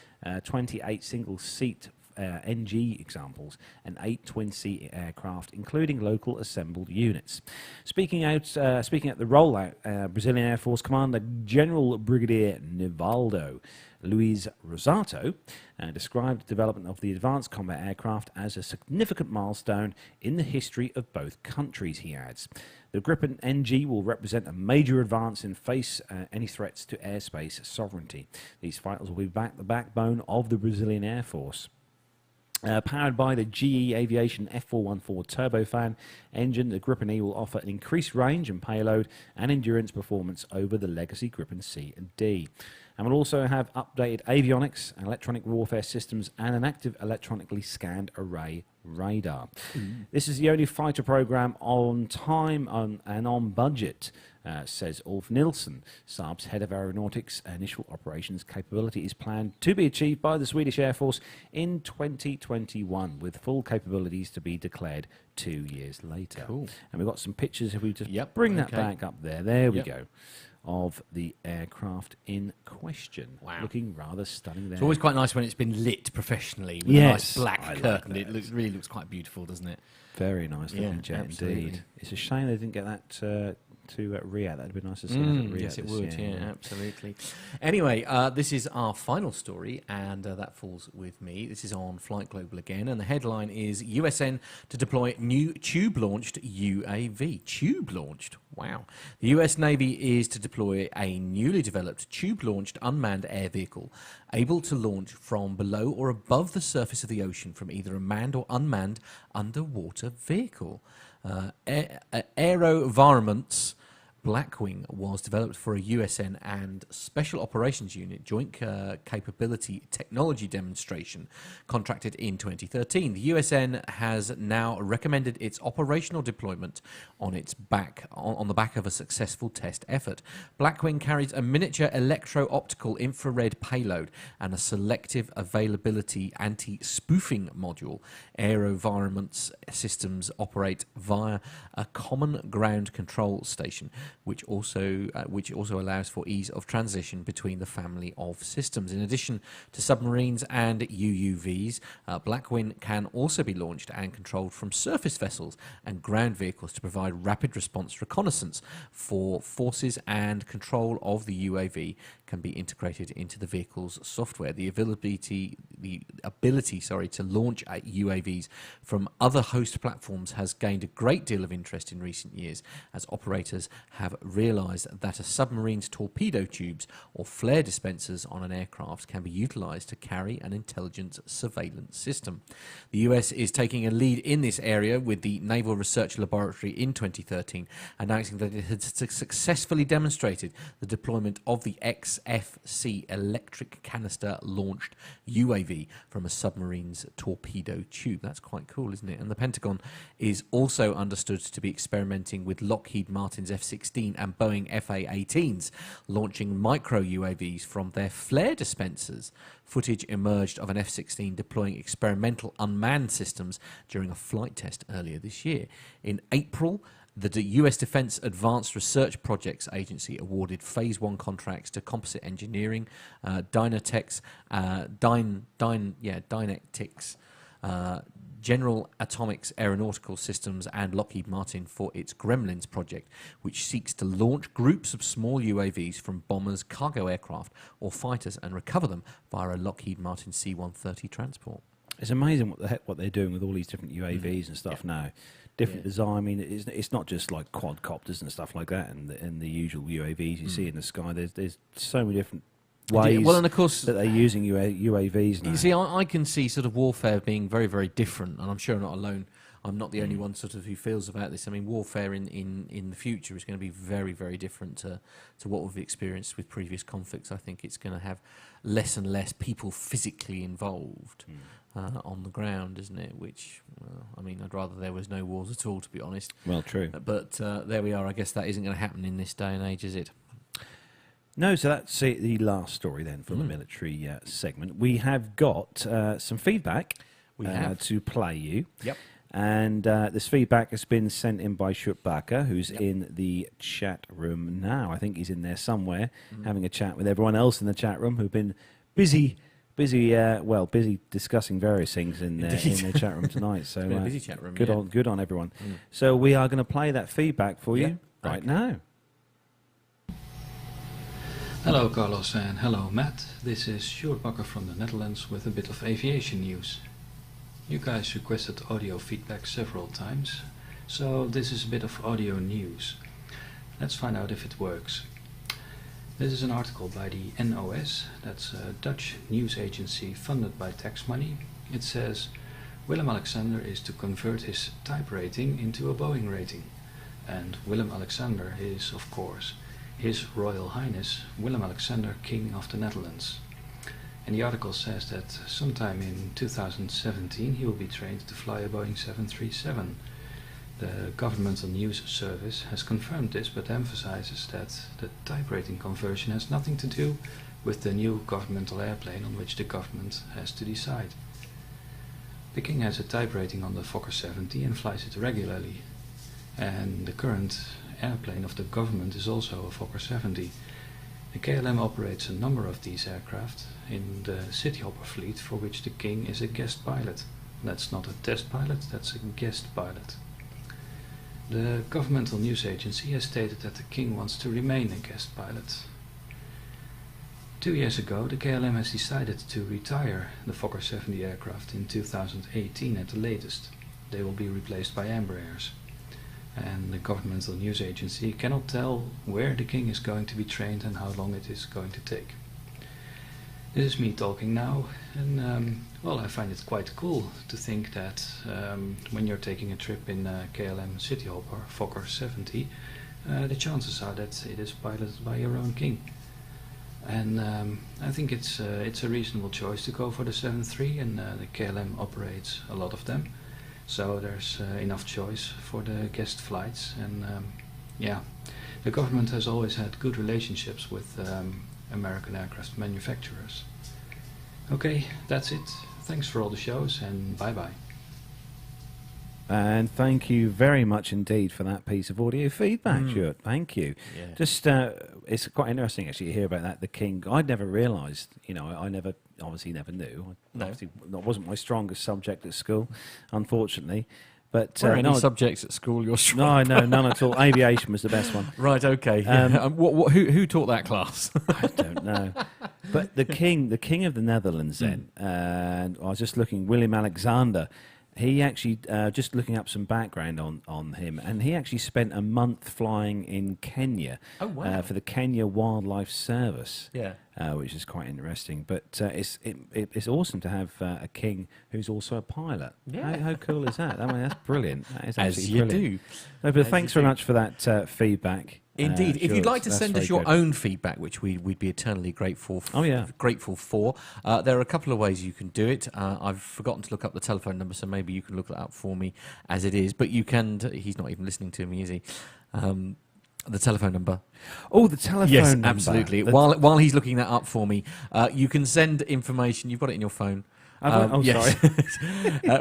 28 single-seat NG examples and 8 twin-seat aircraft, including local assembled units. Speaking at the rollout, Brazilian Air Force Commander General Brigadier Nivaldo Luiz Rosato described the development of the advanced combat aircraft as a significant milestone in the history of both countries, he adds. The Gripen NG will represent a major advance in face any threats to airspace sovereignty. These fighters will be the backbone of the Brazilian Air Force. Powered by the GE Aviation F414 turbofan engine, the Gripen E will offer an increased range and payload and endurance performance over the legacy Gripen C and D. And we'll also have updated avionics, electronic warfare systems, and an active electronically scanned array radar. This is the only fighter program on time and on budget, says Ulf Nilsson, Saab's head of aeronautics. Initial operations capability is planned to be achieved by the Swedish Air Force in 2021, with full capabilities to be declared 2 years later. Cool. And we've got some pictures, if we just Yep, bring that okay. back up there. There we Yep. go. Of the aircraft in question. Wow. Looking rather stunning there. It's always quite nice when it's been lit professionally with Yes, a nice black I like curtain. that. It really looks quite beautiful, doesn't it? Very nice looking Yeah, jet absolutely. indeed. It's a shame they didn't get that to Riyadh. That'd be nice to see. that at Riyadh Yes, it this would. year. Yeah, absolutely. Anyway, this is our final story, and that falls with me. This is on Flight Global again, and the headline is USN to deploy new tube-launched UAV. Tube-launched? Wow. The US Navy is to deploy a newly developed tube-launched unmanned air vehicle able to launch from below or above the surface of the ocean from either a manned or unmanned underwater vehicle. AeroVironment's Blackwing was developed for a USN and Special Operations Unit Joint Capability Technology Demonstration contracted in 2013. The USN has now recommended its operational deployment on the back of a successful test effort. Blackwing carries a miniature electro-optical infrared payload and a selective availability anti-spoofing module. AeroVironment's systems operate via a common ground control station, which also allows for ease of transition between the family of systems. In addition to submarines and UUVs, Blackwing can also be launched and controlled from surface vessels and ground vehicles to provide rapid response reconnaissance for forces, and control of the UAV can be integrated into the vehicle's software. The ability to launch UAVs from other host platforms has gained a great deal of interest in recent years, as operators have realised that a submarine's torpedo tubes or flare dispensers on an aircraft can be utilised to carry an intelligence surveillance system. The US is taking a lead in this area, with the Naval Research Laboratory in 2013 announcing that it had successfully demonstrated the deployment of the XFC electric canister launched UAV from a submarine's torpedo tube. That's quite cool, isn't it? And the Pentagon is also understood to be experimenting with Lockheed Martin's F-16 and Boeing FA-18s, launching micro UAVs from their flare dispensers. Footage emerged of an F-16 deploying experimental unmanned systems during a flight test earlier this year. In April, the US Defense Advanced Research Projects Agency awarded Phase 1 contracts to Composite Engineering, Dynetics, General Atomics Aeronautical Systems, and Lockheed Martin for its Gremlins project, which seeks to launch groups of small UAVs from bombers, cargo aircraft, or fighters and recover them via a Lockheed Martin C-130 transport. It's amazing what they're doing with all these different UAVs and stuff now. Different design. I mean, it's not just like quadcopters and stuff like that, and the usual UAVs you see in the sky. There's so many different ways. Well, and of course that they're using UAVs now. You see, I can see sort of warfare being very, very different, and I'm sure I'm not alone. I'm not the only one sort of who feels about this. I mean, warfare in the future is going to be very, very different to what we've experienced with previous conflicts. I think it's going to have less and less people physically involved on the ground, isn't it? Which, I mean, I'd rather there was no wars at all, to be honest. Well, true. But there we are. I guess that isn't going to happen in this day and age, is it? No, so that's the last story then for the military segment. We have got some feedback to play you. Yep. And this feedback has been sent in by Schuttbacher, who's in the chat room now. I think he's in there somewhere, having a chat with everyone else in the chat room who've been busy discussing various things in the chat room tonight. So been a busy chat room. Good on everyone. So we are going to play that feedback for you right now. Hello Carlos and hello Matt, this is Sjoerd Bakker from the Netherlands with a bit of aviation news. You guys requested audio feedback several times, so this is a bit of audio news. Let's find out if it works. This is an article by the NOS, that's a Dutch news agency funded by tax money. It says, Willem-Alexander is to convert his type rating into a Boeing rating. And Willem-Alexander is, of course, His Royal Highness Willem-Alexander, King of the Netherlands. And the article says that sometime in 2017 he will be trained to fly a Boeing 737. The governmental news service has confirmed this, but emphasizes that the type rating conversion has nothing to do with the new governmental airplane on which the government has to decide. The King has a type rating on the Fokker 70 and flies it regularly. And the current airplane of the government is also a Fokker 70. The KLM operates a number of these aircraft in the Cityhopper fleet, for which the King is a guest pilot. That's not a test pilot, that's a guest pilot. The governmental news agency has stated that the King wants to remain a guest pilot. 2 years ago, the KLM has decided to retire the Fokker 70 aircraft in 2018 at the latest. They will be replaced by Embraers. And the governmental news agency cannot tell where the King is going to be trained and how long it is going to take. This is me talking now, and well, I find it quite cool to think that when you're taking a trip in KLM Cityhopper Fokker 70, the chances are that it is piloted by your own King. And I think it's a reasonable choice to go for the 7.3, and the KLM operates a lot of them. So there's enough choice for the guest flights, and yeah, the government has always had good relationships with American aircraft manufacturers. Okay, that's it. Thanks for all the shows, and bye-bye. And thank you very much indeed for that piece of audio feedback, Stuart. Thank you. Yeah. Just, it's quite interesting actually to hear about that. The King, I'd never realised, you know, I obviously never knew. Obviously, that wasn't my strongest subject at school, unfortunately. But were any subjects at school you're strong? No, none at all. Aviation was the best one. Right, okay. Who taught that class? I don't know. But the King of the Netherlands then, and I was just looking, William Alexander, he actually, just looking up some background on him, and he actually spent a month flying in Kenya for the Kenya Wildlife Service, which is quite interesting. But it's awesome to have a king who's also a pilot. Yeah. How cool is that? I mean, that's brilliant. That is absolutely brilliant. No, but thanks very much for that feedback. Indeed. If you'd like to send us your own feedback, which we'd be eternally grateful for, there are a couple of ways you can do it. I've forgotten to look up the telephone number, so maybe you can look that up for me as it is. But you can... He's not even listening to me, is he? The telephone number. Oh, the telephone number. Yes, absolutely. While he's looking that up for me, you can send information. You've got it in your phone. Sorry.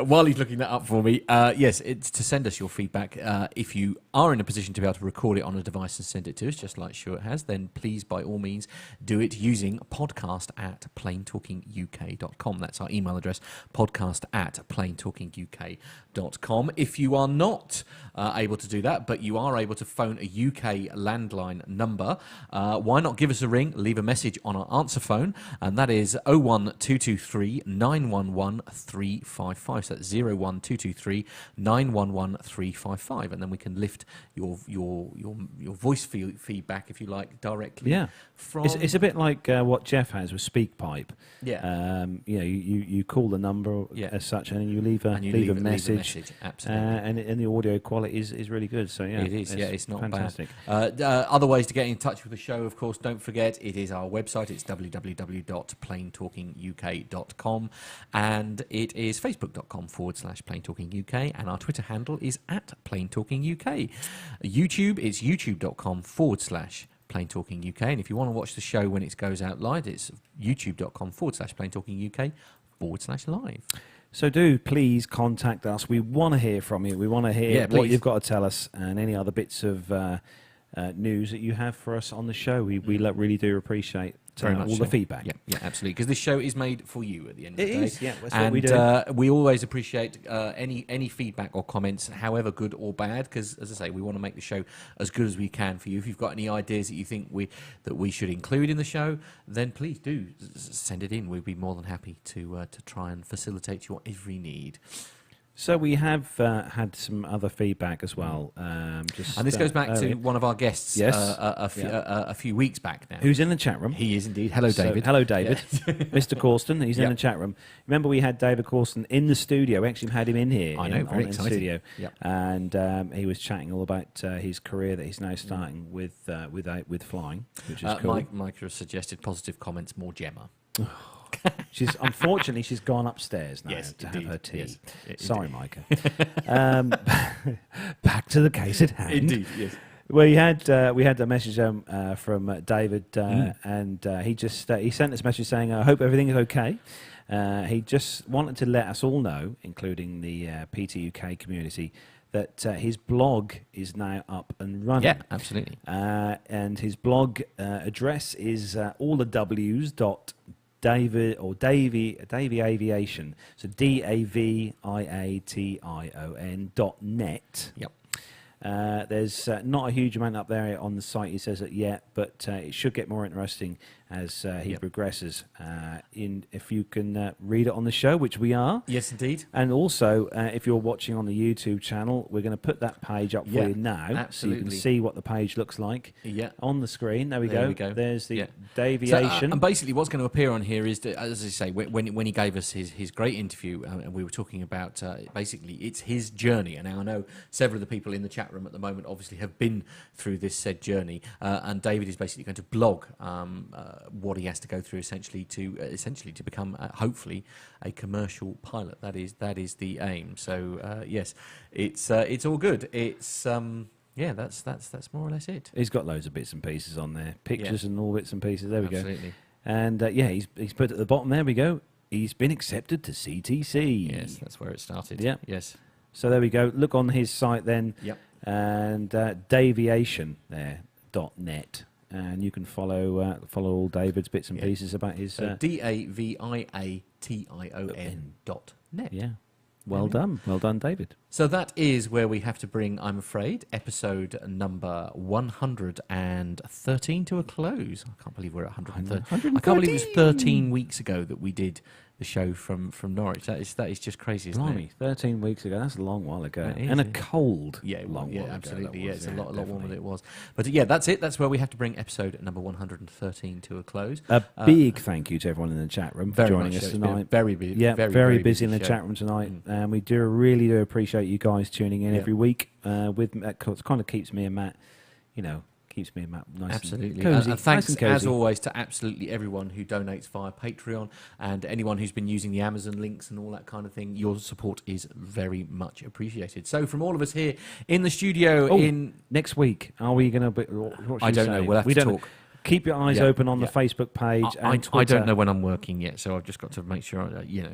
While he's looking that up for me, yes, it's to send us your feedback. If you are in a position to be able to record it on a device and send it to us, just like Stuart has, then please, by all means, do it using podcast@plaintalkinguk.com. That's our email address, podcast@plaintalkinguk.com. If you are not able to do that, but you are able to phone a UK landline number, why not give us a ring, leave a message on our answer phone, and that is 01223 911 355. So that's 01223 911 355, and then we can lift your voice feedback, if you like, directly. Yeah, from. It's a bit like what Jeff has with SpeakPipe. Yeah. You call the number as such, and you leave a message. Absolutely. And the audio quality is really good. So yeah, it is. It's not fantastic. bad. Other ways to get in touch with the show, of course, don't forget it is our website. It's www.plaintalkinguk.com. And it is facebook.com/plaintalkinguk, and our Twitter handle is @plaintalkinguk. YouTube, it's youtube.com/plaintalkinguk, and if you want to watch the show when it goes out live, it's youtube.com/plaintalkinguk/live. So do please contact us. We want to hear from you. We want to hear what you've got to tell us, and any other bits of news that you have for us on the show. We really do appreciate all the feedback. Yeah, absolutely. Because this show is made for you at the end of the day. It is, that's what we do. We always appreciate any feedback or comments, however good or bad, because, as I say, we want to make the show as good as we can for you. If you've got any ideas that you think we should include in the show, then please do send it in. We'd be more than happy to try and facilitate your every need. So we have had some other feedback as well. And this goes back to one of our guests a few weeks back now. Who's in the chat room? He is indeed. Hello, David. Hello, David. Mr. Corsten, he's in the chat room. Remember, we had David Corsten in the studio. We actually had him in here. I know, very in the exciting. studio. Yep. And he was chatting all about his career that he's now starting with flying, which is cool. Mike has suggested positive comments, more Gemma. Unfortunately, she's gone upstairs now to have her tea. Yes, sorry, Micah. Back to the case at hand. Indeed, yes. We had a message from David, and he sent this message saying, "I hope everything is okay." He just wanted to let us all know, including the PTUK community, that his blog is now up and running. Yeah, absolutely. And his blog address is all the W's dot David or Davy Aviation. So DAVIATION.net. Yep. There's not a huge amount up there on the site, he says it yet, but it should get more interesting as he progresses. If you can read it on the show, which we are. Yes, indeed. And also, if you're watching on the YouTube channel, we're going to put that page up for you now, absolutely. so you can see what the page looks like on the screen. There we go. There's the Aviation. So, and basically, what's going to appear on here is, that, as I say, when he gave us his great interview, and we were talking about basically it's his journey. And now I know several of the people in the chat room at the moment obviously have been through this said journey, and David is basically going to blog what he has to go through essentially to become hopefully a commercial pilot. That is the aim. So yes, it's all good. It's that's more or less it. He's got loads of bits and pieces on there, pictures and all bits and pieces. There we Absolutely. go. And he's put at the bottom. There we go. He's been accepted to CTC. Yes, that's where it started. Yeah. Yes. So there we go. Look on his site then. Yep. And Daviation there .net, and you can follow all David's bits and pieces about his DAVIATION.net. Yeah. Well done, David. So that is where we have to bring, I'm afraid, episode number 113 to a close. I can't believe we're at 113. I can't believe it was 13 weeks ago that we did the show from Norwich. That is just crazy, isn't Blimey, it? 13 weeks ago. That's a long while ago. It is, And a cold long while absolutely. ago. It's a lot warmer than it was. But yeah, that's it. That's where we have to bring episode number 113 to a close. A big thank you to everyone in the chat room for joining us tonight. Very busy. Yeah, very busy in the show. chat room tonight. And we really do appreciate you guys tuning in every week. It kind of keeps me and Matt, keeps me and Matt nice absolutely. and cozy. And thanks, nice and as always, to absolutely everyone who donates via Patreon and anyone who's been using the Amazon links and all that kind of thing. Your support is very much appreciated. So from all of us here in the studio next week, are we going to... I don't know. We'll have to talk. Keep your eyes open on the Facebook page and Twitter. I don't know when I'm working yet, so I've just got to make sure,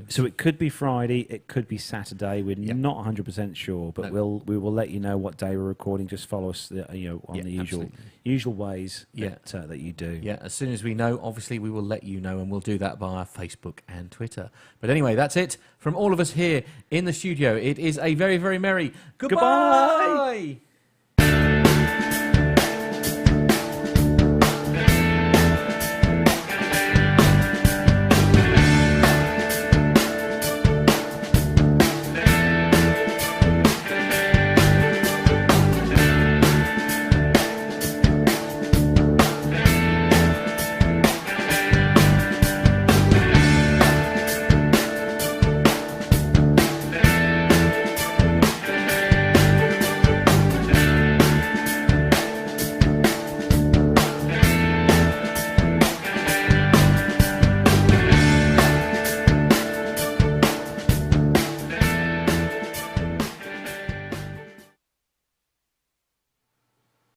So it could be Friday, it could be Saturday. We're not 100% sure, but we will let you know what day we're recording. Just follow us, on the usual ways that you do. Yeah, as soon as we know, obviously we will let you know, and we'll do that via Facebook and Twitter. But anyway, that's it from all of us here in the studio. It is a very, very merry goodbye.